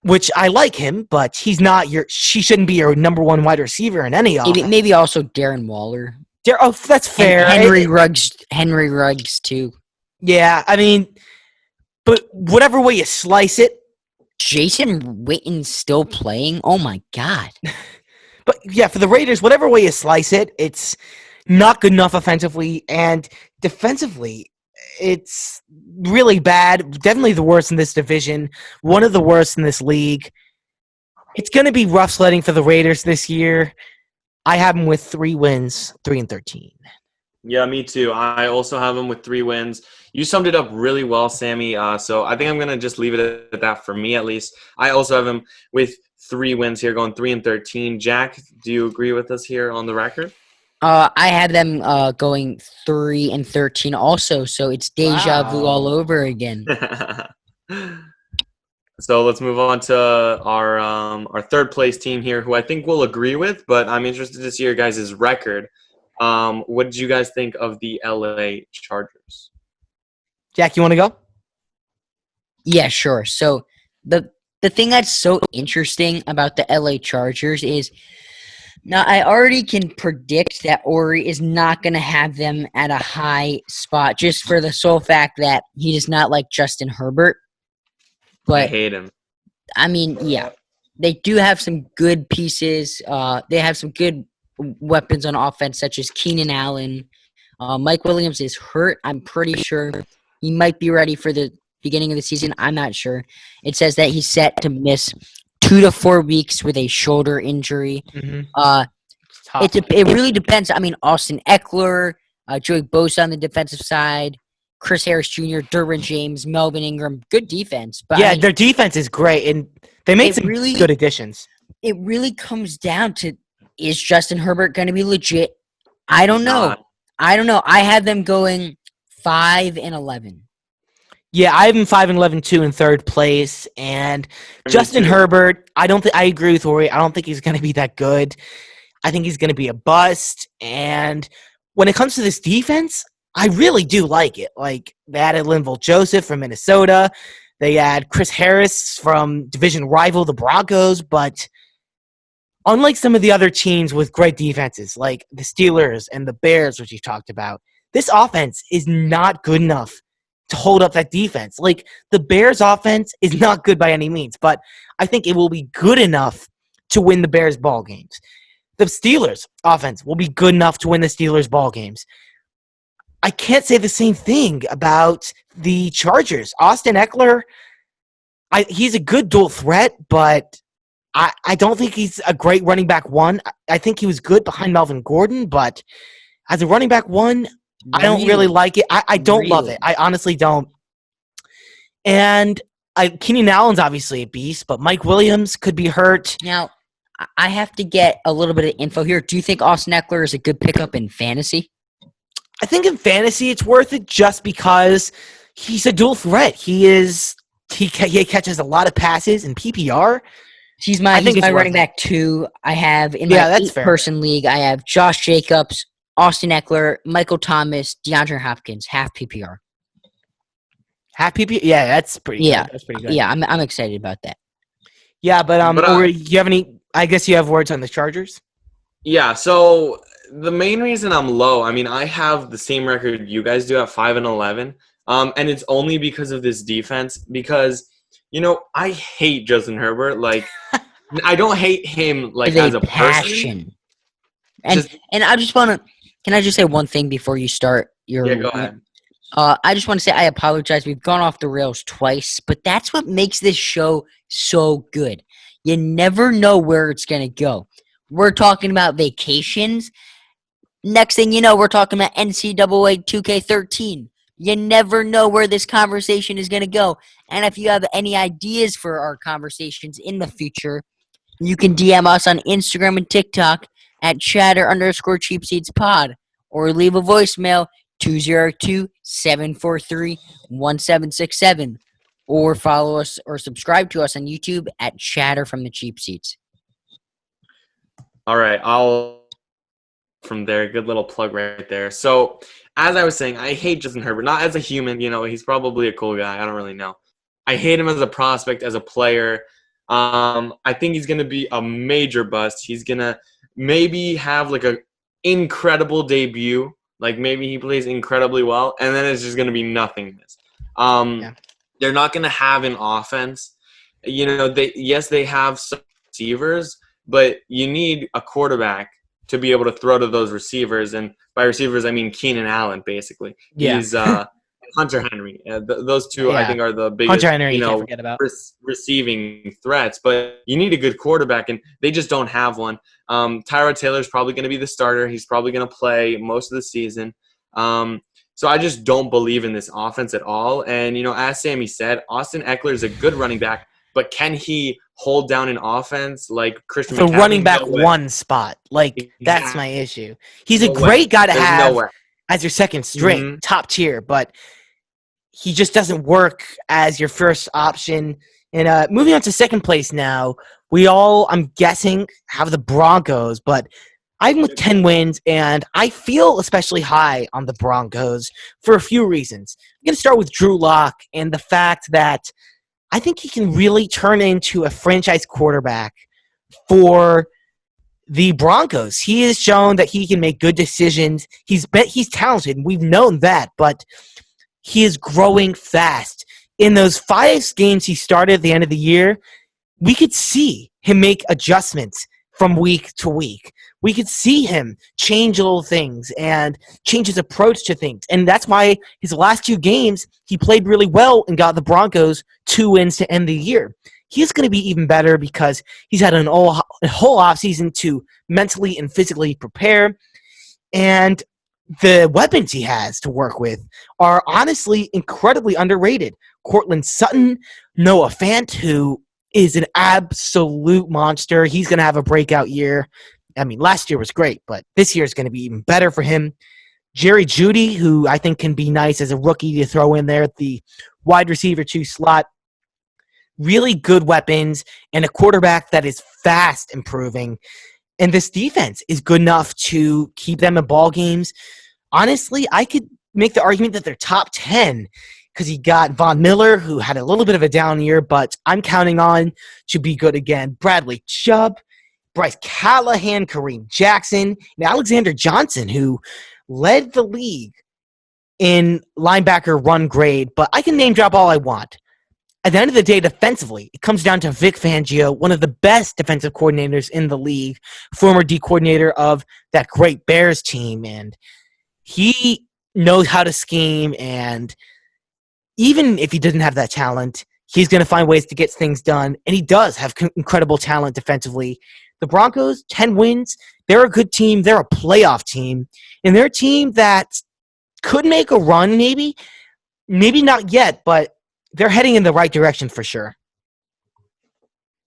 Speaker 2: which I like him, but he shouldn't be your number one wide receiver in any offense.
Speaker 1: Maybe also Darren Waller.
Speaker 2: That's fair.
Speaker 1: Henry Ruggs too.
Speaker 2: Yeah, I mean, but whatever way you slice it.
Speaker 1: Jason Witten's still playing? Oh my God.
Speaker 2: But yeah, for the Raiders, whatever way you slice it, it's not good enough offensively, and defensively, it's really bad. Definitely the worst in this division. One of the worst in this league. It's going to be rough sledding for the Raiders this year. I have them with 3 wins, 3-13.
Speaker 3: Yeah, me too. I also have them with 3 wins. You summed it up really well, Sammy. So I think I'm going to just leave it at that for me, at least. I also have them with 3 wins here, going 3-13. Jack, do you agree with us here on the record?
Speaker 1: I had them going 3-13 also, so it's deja vu all over again.
Speaker 3: So let's move on to our third place team here, who I think we'll agree with, but I'm interested to see your guys' record. What did you guys think of the LA Chargers?
Speaker 2: Jack, you want to go?
Speaker 1: Yeah, sure. So the thing that's so interesting about the LA Chargers is now I already can predict that Ori is not going to have them at a high spot just for the sole fact that he does not like Justin Herbert. But
Speaker 3: I hate him.
Speaker 1: I mean, yeah, they do have some good pieces. They have some good weapons on offense, such as Keenan Allen. Mike Williams is hurt. I'm pretty sure he might be ready for the beginning of the season. I'm not sure. It says that he's set to miss 2 to 4 weeks with a shoulder injury.
Speaker 2: Mm-hmm.
Speaker 1: It really depends. I mean, Austin Eckler, Joey Bosa on the defensive side, Chris Harris Jr., Derwin James, Melvin Ingram. Good defense. But
Speaker 2: yeah,
Speaker 1: I mean,
Speaker 2: their defense is great, and they made some really good additions.
Speaker 1: It really comes down to, is Justin Herbert going to be legit? I don't know. I had them going 5-11.
Speaker 2: Yeah, I have them 5-11 too in third place, and Justin Herbert. I agree with Ori. I don't think he's going to be that good. I think he's going to be a bust. And when it comes to this defense, I really do like it. Like, they added Linval Joseph from Minnesota. They add Chris Harris from division rival the Broncos. But unlike some of the other teams with great defenses, like the Steelers and the Bears, which you talked about, this offense is not good enough to hold up that defense. Like, the Bears' offense is not good by any means, but I think it will be good enough to win the Bears' ball games. The Steelers' offense will be good enough to win the Steelers' ball games. I can't say the same thing about the Chargers. Austin Eckler, he's a good dual threat, but I don't think he's a great running back one. I think he was good behind Melvin Gordon, but as a running back one, I don't really like it. I don't love it. I honestly don't. And Keenan Allen's obviously a beast, but Mike Williams could be hurt.
Speaker 1: Now, I have to get a little bit of info here. Do you think Austin Eckler is a good pickup in fantasy?
Speaker 2: I think in fantasy it's worth it just because he's a dual threat. He catches a lot of passes in PPR.
Speaker 1: He's my running back 2. I have in my 8-person league, I have Josh Jacobs, Austin Eckler, Michael Thomas, DeAndre Hopkins, half PPR.
Speaker 2: Half PPR? Yeah, that's pretty good. That's pretty good.
Speaker 1: Yeah, I'm excited about that.
Speaker 2: Yeah, but you have any – I guess you have words on the Chargers?
Speaker 3: Yeah, so the main reason I'm low, I mean, I have the same record you guys do at 5-11, and it's only because of this defense. Because, I hate Justin Herbert. Like, I don't hate him like as a person.
Speaker 1: And I just want to. Can I just say one thing before you start your?
Speaker 3: Yeah, go ahead.
Speaker 1: I just want to say I apologize. We've gone off the rails twice, but that's what makes this show so good. You never know where it's going to go. We're talking about vacations. Next thing you know, we're talking about NCAA 2K13. You never know where this conversation is going to go. And if you have any ideas for our conversations in the future, you can DM us on Instagram and TikTok at chatter_cheapseatspod or leave a voicemail 202-743-1767. or follow us or subscribe to us on YouTube at Chatter from the Cheap Seats.
Speaker 3: All right, I'll from there. Good little plug right there. So, as I was saying, I hate Justin Herbert. Not as a human, he's probably a cool guy. I don't really know. I hate him as a prospect, as a player. I think he's gonna be a major bust. He's gonna maybe have like a incredible debut. Like maybe he plays incredibly well, and then it's just gonna be nothingness. They're not gonna have an offense. They have some receivers, but you need a quarterback to be able to throw to those receivers. And by receivers, I mean Keenan Allen, basically.
Speaker 2: Yeah.
Speaker 3: He's Hunter Henry. Those two, I think, are the biggest
Speaker 2: Hunter Henry, you can't forget about.
Speaker 3: Receiving threats. But you need a good quarterback, and they just don't have one. Tyrod Taylor's probably going to be the starter. He's probably going to play most of the season. So I just don't believe in this offense at all. And, as Sammy said, Austin Eckler is a good running back, but can he hold down an offense like Christian McCaffrey?
Speaker 2: The running back one spot. That's my issue. He's a great guy to have as your second string, top tier, but he just doesn't work as your first option. And moving on to second place now, we all, I'm guessing, have the Broncos, but I'm with 10 wins, and I feel especially high on the Broncos for a few reasons. I'm going to start with Drew Lock and the fact that I think he can really turn into a franchise quarterback for the Broncos. He has shown that he can make good decisions. He's talented. We've known that, but he is growing fast. In those 5 games he started at the end of the year, we could see him make adjustments from week to week. We could see him change little things and change his approach to things. And that's why his last 2 games, he played really well and got the Broncos 2 wins to end the year. He's going to be even better because he's had a whole offseason to mentally and physically prepare. And the weapons he has to work with are honestly incredibly underrated. Cortland Sutton, Noah Fant, who is an absolute monster. He's going to have a breakout year. I mean, last year was great, but this year is going to be even better for him. Jerry Jeudy, who I think can be nice as a rookie to throw in there at the wide receiver 2 slot. Really good weapons and a quarterback that is fast improving. And this defense is good enough to keep them in ball games. Honestly, I could make the argument that they're top 10 because you got Von Miller, who had a little bit of a down year, but I'm counting on to be good again. Bradley Chubb, Bryce Callahan, Kareem Jackson, and Alexander Johnson, who led the league in linebacker run grade, but I can name drop all I want. At the end of the day, defensively, it comes down to Vic Fangio, one of the best defensive coordinators in the league, former D coordinator of that great Bears team, and he knows how to scheme, and even if he doesn't have that talent, he's going to find ways to get things done, and he does have incredible talent defensively. The Broncos, 10 wins, they're a good team, they're a playoff team, and they're a team that could make a run maybe not yet, but they're heading in the right direction for sure.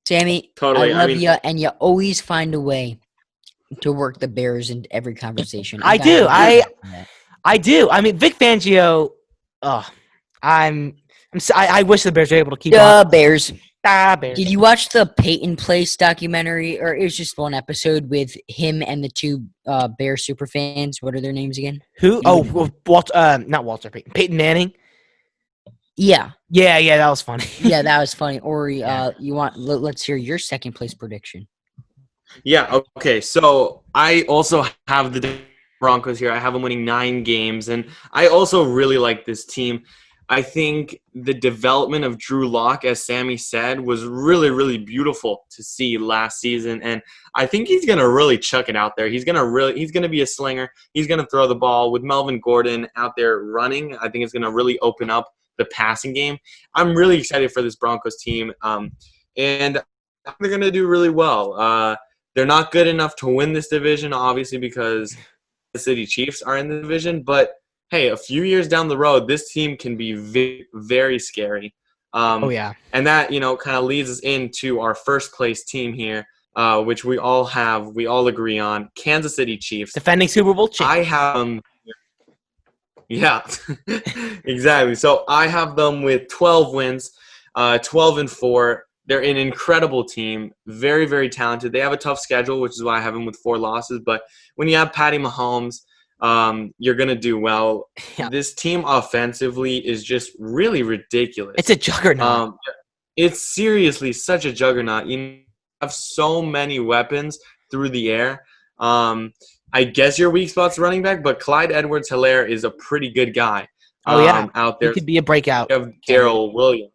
Speaker 1: Sammy,
Speaker 3: Totally.
Speaker 1: I love you, and you always find a way to work the Bears into every conversation.
Speaker 2: I do. I mean, Vic Fangio. I wish the Bears were able to keep on.
Speaker 1: Bears.
Speaker 2: Bears.
Speaker 1: Did you watch the Peyton Place documentary, or it was just one episode with him and the 2 Bear super fans? What are their names again?
Speaker 2: Who? Not Walter Payton. Peyton Manning.
Speaker 1: Yeah.
Speaker 2: Yeah, that was funny.
Speaker 1: Yeah, that was funny. Or let's hear your second place prediction.
Speaker 3: Yeah, okay. So I also have the Broncos here. I have them winning 9 games, and I also really like this team. I think the development of Drew Lock, as Sammy said, was really, really beautiful to see last season, and I think he's going to really chuck it out there. He's going to be a slinger. He's going to throw the ball with Melvin Gordon out there running. I think it's going to really open up the passing game. I'm really excited for this Broncos team, and they're going to do really well. They're not good enough to win this division, obviously, because the City Chiefs are in the division. But, hey, a few years down the road, this team can be very, very scary. And that, kind of leads us into our first place team here, which we all agree on, Kansas City Chiefs.
Speaker 2: Defending Super Bowl champ.
Speaker 3: I have them. Yeah, exactly. So I have them with 12 wins. 12-4. They're an incredible team, very, very talented. They have a tough schedule, which is why I have them with 4 losses. But when you have Patty Mahomes, you're going to do well.
Speaker 2: Yeah.
Speaker 3: This team offensively is just really ridiculous.
Speaker 2: It's a juggernaut.
Speaker 3: It's seriously such a juggernaut. You have so many weapons through the air. I guess your weak spot's running back, but Clyde Edwards-Helaire is a pretty good guy. Out there.
Speaker 2: He could be a breakout.
Speaker 3: You have Darrell Williams.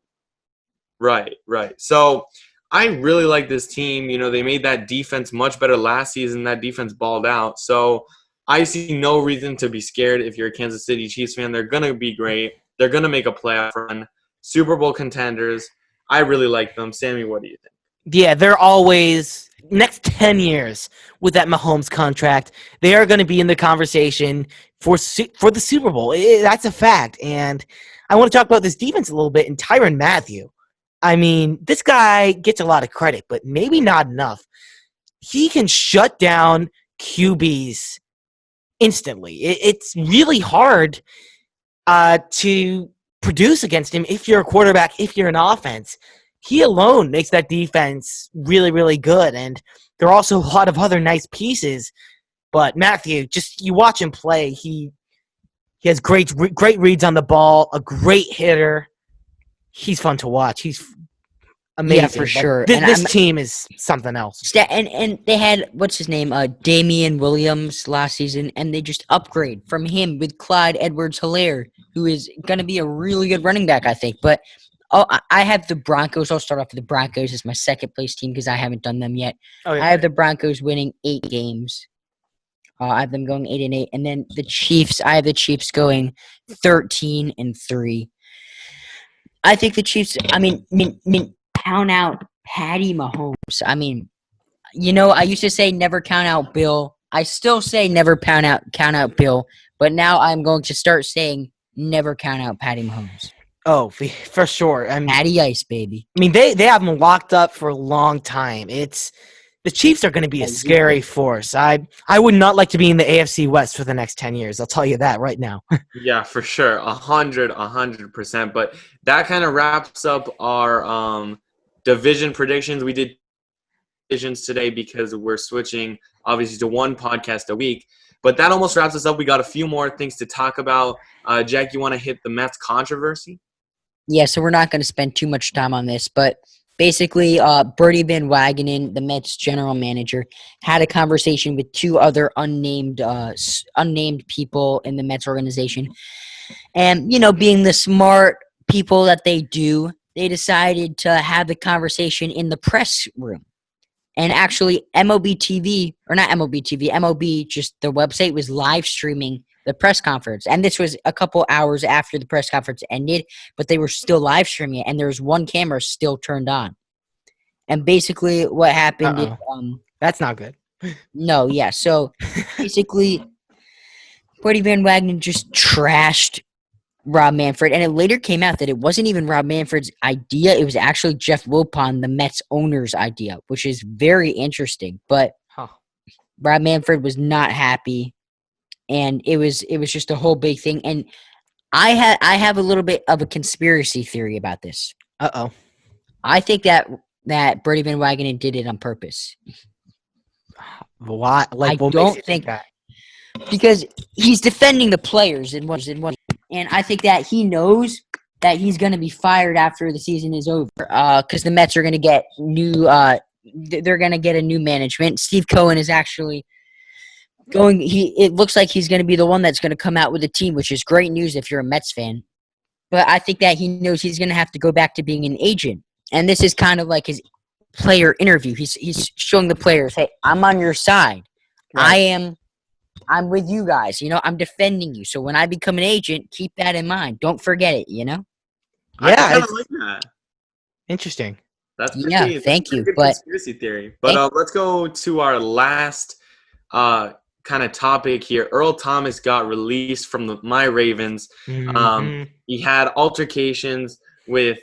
Speaker 3: Right. So I really like this team. You know, they made that defense much better last season. That defense balled out. So I see no reason to be scared if you're a Kansas City Chiefs fan. They're going to be great. They're going to make a playoff run. Super Bowl contenders. I really like them. Sammy, what do you think?
Speaker 2: Yeah, they're always next 10 years with that Mahomes contract. They are going to be in the conversation for the Super Bowl. That's a fact. And I want to talk about this defense a little bit. And Tyrann Mathieu. I mean, this guy gets a lot of credit, but maybe not enough. He can shut down QBs instantly. It's really hard to produce against him if you're a quarterback, if you're an offense. He alone makes that defense really, really good. And there are also a lot of other nice pieces. But Mathieu, just you watch him play. He has great reads on the ball, a great hitter. He's fun to watch. He's amazing.
Speaker 1: Yeah, for sure.
Speaker 2: This team is something else.
Speaker 1: And they had, what's his name, Damian Williams last season, and they just upgrade from him with Clyde Edwards-Helaire, who is going to be a really good running back, I think. But I have the Broncos. I'll start off with the Broncos as my second place team because I haven't done them yet.
Speaker 2: Oh, yeah.
Speaker 1: I have the Broncos winning 8 games. I have them going 8-8. And then the Chiefs, I have the Chiefs going 13-3. I think the Chiefs, I mean, count out Patty Mahomes. I mean, you know, I used to say never count out Bill. I still say never count out Bill, but now I'm going to start saying never count out Patty Mahomes.
Speaker 2: Oh, for sure. I mean,
Speaker 1: Patty Ice, baby.
Speaker 2: I mean, they have him locked up for a long time. The Chiefs are going to be a scary force. I would not like to be in the AFC West for the next 10 years. I'll tell you that right now.
Speaker 3: Yeah, for sure. 100%. But that kind of wraps up our division predictions. We did divisions today because we're switching, obviously, to one podcast a week. But that almost wraps us up. We got a few more things to talk about. Jack, you want to hit the Mets controversy?
Speaker 1: Yeah, so we're not going to spend too much time on this, but basically, Bertie Van Wagenen, the Mets general manager, had a conversation with 2 other unnamed people in the Mets organization. And, you know, being the smart people that they do, they decided to have the conversation in the press room. And actually, MLB, just the website was live streaming the press conference. And this was a couple hours after the press conference ended, but they were still live streaming it, and there was one camera still turned on. And basically what happened is
Speaker 2: that's not good.
Speaker 1: No, yeah. So basically Bertie Van Wagenen just trashed Rob Manfred, and it later came out that it wasn't even Rob Manfred's idea. It was actually Jeff Wilpon, the Mets owner's idea, which is very interesting. But Rob Manfred was not happy, and it was just a whole big thing. And I have a little bit of a conspiracy theory about this. I think that Bertie Van Wagenen did it on purpose.
Speaker 2: Why?
Speaker 1: I don't think that, because he's defending the players in one, and I think that he knows that he's going to be fired after the season is over. Because the Mets are going to get new. They're going to get a new management. Steve Cohen is actually going. It looks like he's going to be the one that's going to come out with a team, which is great news if you're a Mets fan. But I think that he knows he's going to have to go back to being an agent, and this is kind of like his player interview. He's showing the players, hey, I'm on your side. Right. I'm with you guys. You know, I'm defending you. So when I become an agent, keep that in mind. Don't forget it, you know?
Speaker 3: Yeah. I kind of like that.
Speaker 2: Interesting.
Speaker 3: That's
Speaker 1: thank you.
Speaker 3: Good conspiracy theory. But let's go to our last kind of topic here. Earl Thomas got released from my Ravens. Mm-hmm. He had altercations with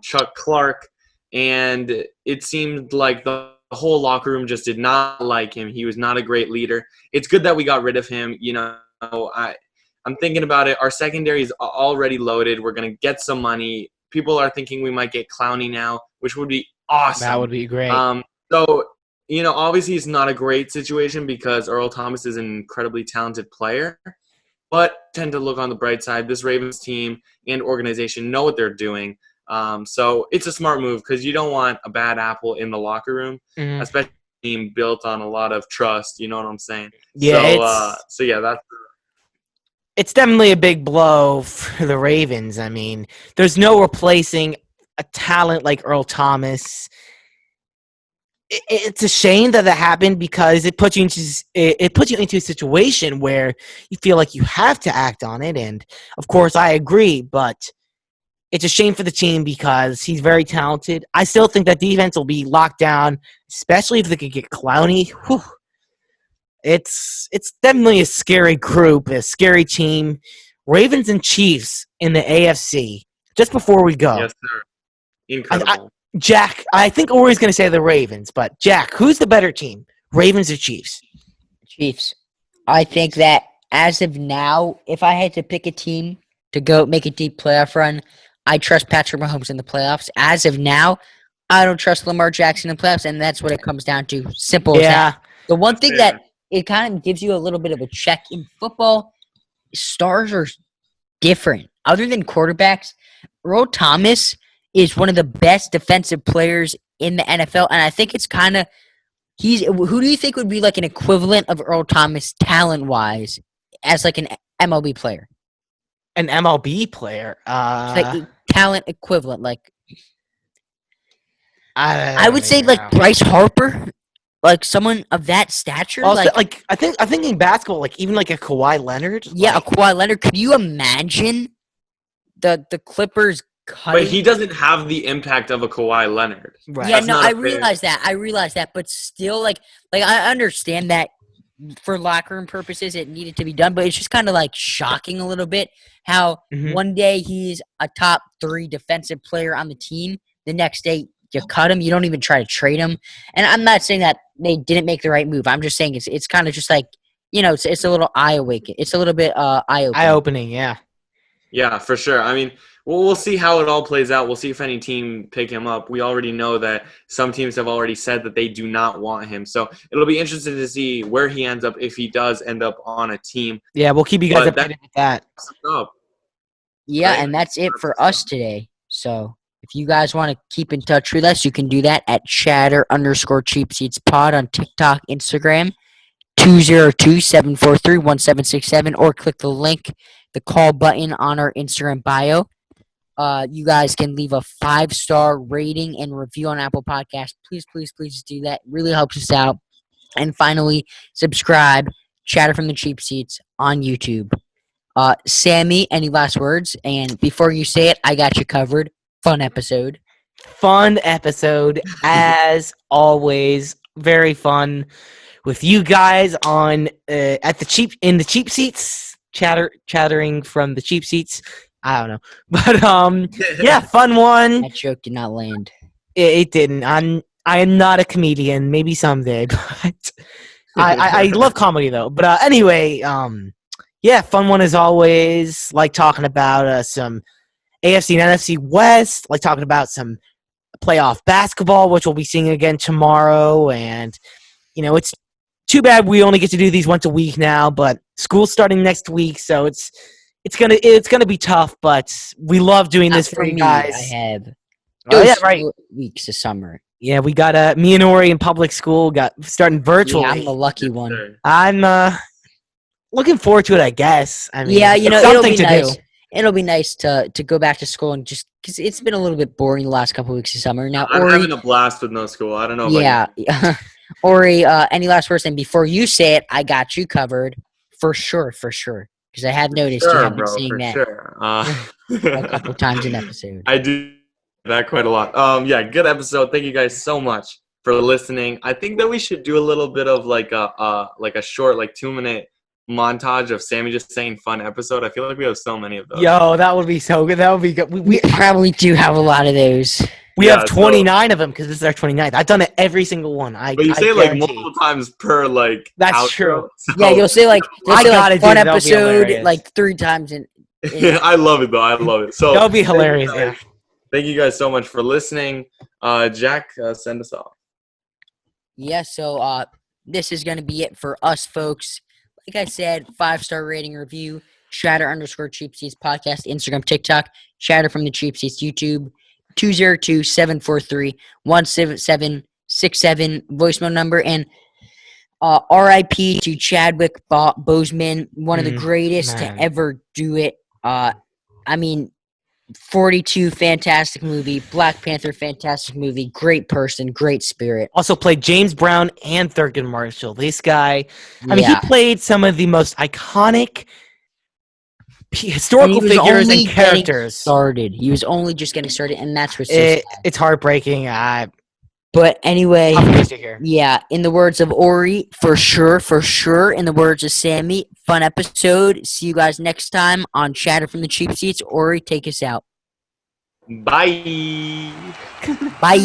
Speaker 3: Chuck Clark, and it seemed like the whole locker room just did not like him. He was not a great leader. It's good that we got rid of him. You know, I'm thinking about it. Our secondary is already loaded. We're going to get some money. people are thinking we might get Clowney now, which would be awesome.
Speaker 2: That would be great.
Speaker 3: So, obviously it's not a great situation because Earl Thomas is an incredibly talented player, but tend to look on the bright side. This Ravens team and organization know what they're doing. So it's a smart move because you don't want a bad apple in the locker room, especially a team built on a lot of trust. You know what I'm saying?
Speaker 2: Yeah.
Speaker 3: So yeah, that's.
Speaker 2: It's definitely a big blow for the Ravens. I mean, there's no replacing a talent like Earl Thomas. It's a shame that happened because it puts you into a situation where you feel like you have to act on it. And of course, I agree, but it's a shame for the team because he's very talented. I still think that defense will be locked down, especially if they could get Clowney. Whew. It's definitely a scary group, a scary team. Ravens and Chiefs in the AFC. Just before we go.
Speaker 3: Yes, sir. Incredible.
Speaker 2: Jack, I think Ori's going to say the Ravens, but Jack, who's the better team, Ravens or Chiefs?
Speaker 1: Chiefs. I think that as of now, if I had to pick a team to go make a deep playoff run, I trust Patrick Mahomes in the playoffs. As of now, I don't trust Lamar Jackson in the playoffs, and that's what it comes down to. Simple as that. The one thing that it kind of gives you a little bit of a check in football, stars are different. Other than quarterbacks, Earl Thomas is one of the best defensive players in the NFL, and I think it's kind of who do you think would be like an equivalent of Earl Thomas talent-wise as like an MLB player?
Speaker 2: An MLB player?
Speaker 1: Like talent equivalent, like
Speaker 2: I
Speaker 1: would say like Bryce Harper. Like someone of that stature,
Speaker 2: also, I'm thinking basketball, like even like a Kawhi Leonard.
Speaker 1: Yeah, a Kawhi Leonard. Could you imagine the Clippers cutting?
Speaker 3: But he doesn't have the impact of a Kawhi Leonard.
Speaker 2: Right.
Speaker 1: Yeah, no, I realize that, but still, like I understand that for locker room purposes, it needed to be done, but it's just kind of like shocking a little bit how one day he's a top 3 defensive player on the team, the next day you cut him, you don't even try to trade him. And I'm not saying that they didn't make the right move. I'm just saying it's kind of just like, it's a little eye-awakening. It's a little bit eye-opening.
Speaker 2: Eye-opening, yeah.
Speaker 3: Yeah, for sure. I mean, we'll see how it all plays out. We'll see if any team pick him up. We already know that some teams have already said that they do not want him. So it'll be interesting to see where he ends up if he does end up on a team.
Speaker 2: Yeah, we'll keep you guys updated with that.
Speaker 1: Yeah, and that's it for us today. So if you guys want to keep in touch with us, you can do that at chatter_cheapseatspod on TikTok, Instagram, 202-743-1767, or click the link, the call button on our Instagram bio. You guys can leave a 5-star rating and review on Apple Podcasts. Please, please, please do that. It really helps us out. And finally, subscribe, Chatter from the Cheap Seats on YouTube. Sammy, any last words? And before you say it, I got you covered. Fun episode, as always. Very fun with you guys on in the cheap seats, chattering from the cheap seats. I don't know, but yeah, fun one. That joke did not land.
Speaker 2: It didn't. I am not a comedian. Maybe someday, but I love comedy though. But anyway, yeah, fun one as always. Like talking about some AFC and NFC West, like talking about some playoff basketball, which we'll be seeing again tomorrow. And, it's too bad we only get to do these once a week now, but school's starting next week, so it's gonna be tough, but we love doing this for you guys.
Speaker 1: I have
Speaker 2: right.
Speaker 1: weeks this summer.
Speaker 2: Yeah, we got me and Ori in public school, got starting virtually.
Speaker 1: Yeah, I'm the lucky one.
Speaker 2: I'm looking forward to it, I guess. I mean,
Speaker 1: yeah,
Speaker 2: it'll be nice.
Speaker 1: Do. It'll be nice to go back to school and just because it's been a little bit boring the last couple of weeks of summer. Now,
Speaker 3: I'm having a blast with no school. I don't know.
Speaker 1: Yeah, Ori. Any last words? And before you say it, I got you covered for sure. Because I have noticed you have been saying that a couple times an episode.
Speaker 3: I do that quite a lot. Yeah, good episode. Thank you guys so much for listening. I think that we should do a little bit of like a short 2-minute montage of Sammy just saying fun episode. I feel like we have so many of those.
Speaker 2: Yo, that would be so good. That would be good.
Speaker 1: We probably do have a lot of those.
Speaker 2: We have 29 of them because this is our 29th. I've done it every single one.
Speaker 3: But you say multiple times per
Speaker 2: That's
Speaker 3: outro,
Speaker 2: true.
Speaker 3: So.
Speaker 1: Yeah, you'll say fun episode 3 times in
Speaker 3: I love it though. I love it. So
Speaker 2: that'll be hilarious.
Speaker 3: Thank Thank you guys so much for listening. Jack, send us off.
Speaker 1: Yeah, so this is going to be it for us, folks. Like I said, 5-star rating review, Shatter_Cheap Seats podcast, Instagram, TikTok, Shatter from the Cheap Seats, YouTube, 202-743-17767 voicemail number, and RIP to Chadwick Boseman, one of the greatest
Speaker 2: man.
Speaker 1: to ever do it. I mean, 42, fantastic movie. Black Panther, fantastic movie. Great person, great spirit.
Speaker 2: Also played James Brown and Thurgood Marshall. This guy,
Speaker 1: Yeah.
Speaker 2: I mean, he played some of the most iconic historical figures and characters.
Speaker 1: He was only just getting started, and that's what's so sad.
Speaker 2: It's heartbreaking.
Speaker 1: But anyway,
Speaker 2: Here.
Speaker 1: yeah, in the words of Ori, for sure. In the words of Sammy, fun episode. See you guys next time on Shatter from the Cheap Seats. Ori, take us out.
Speaker 3: Bye.
Speaker 1: Bye.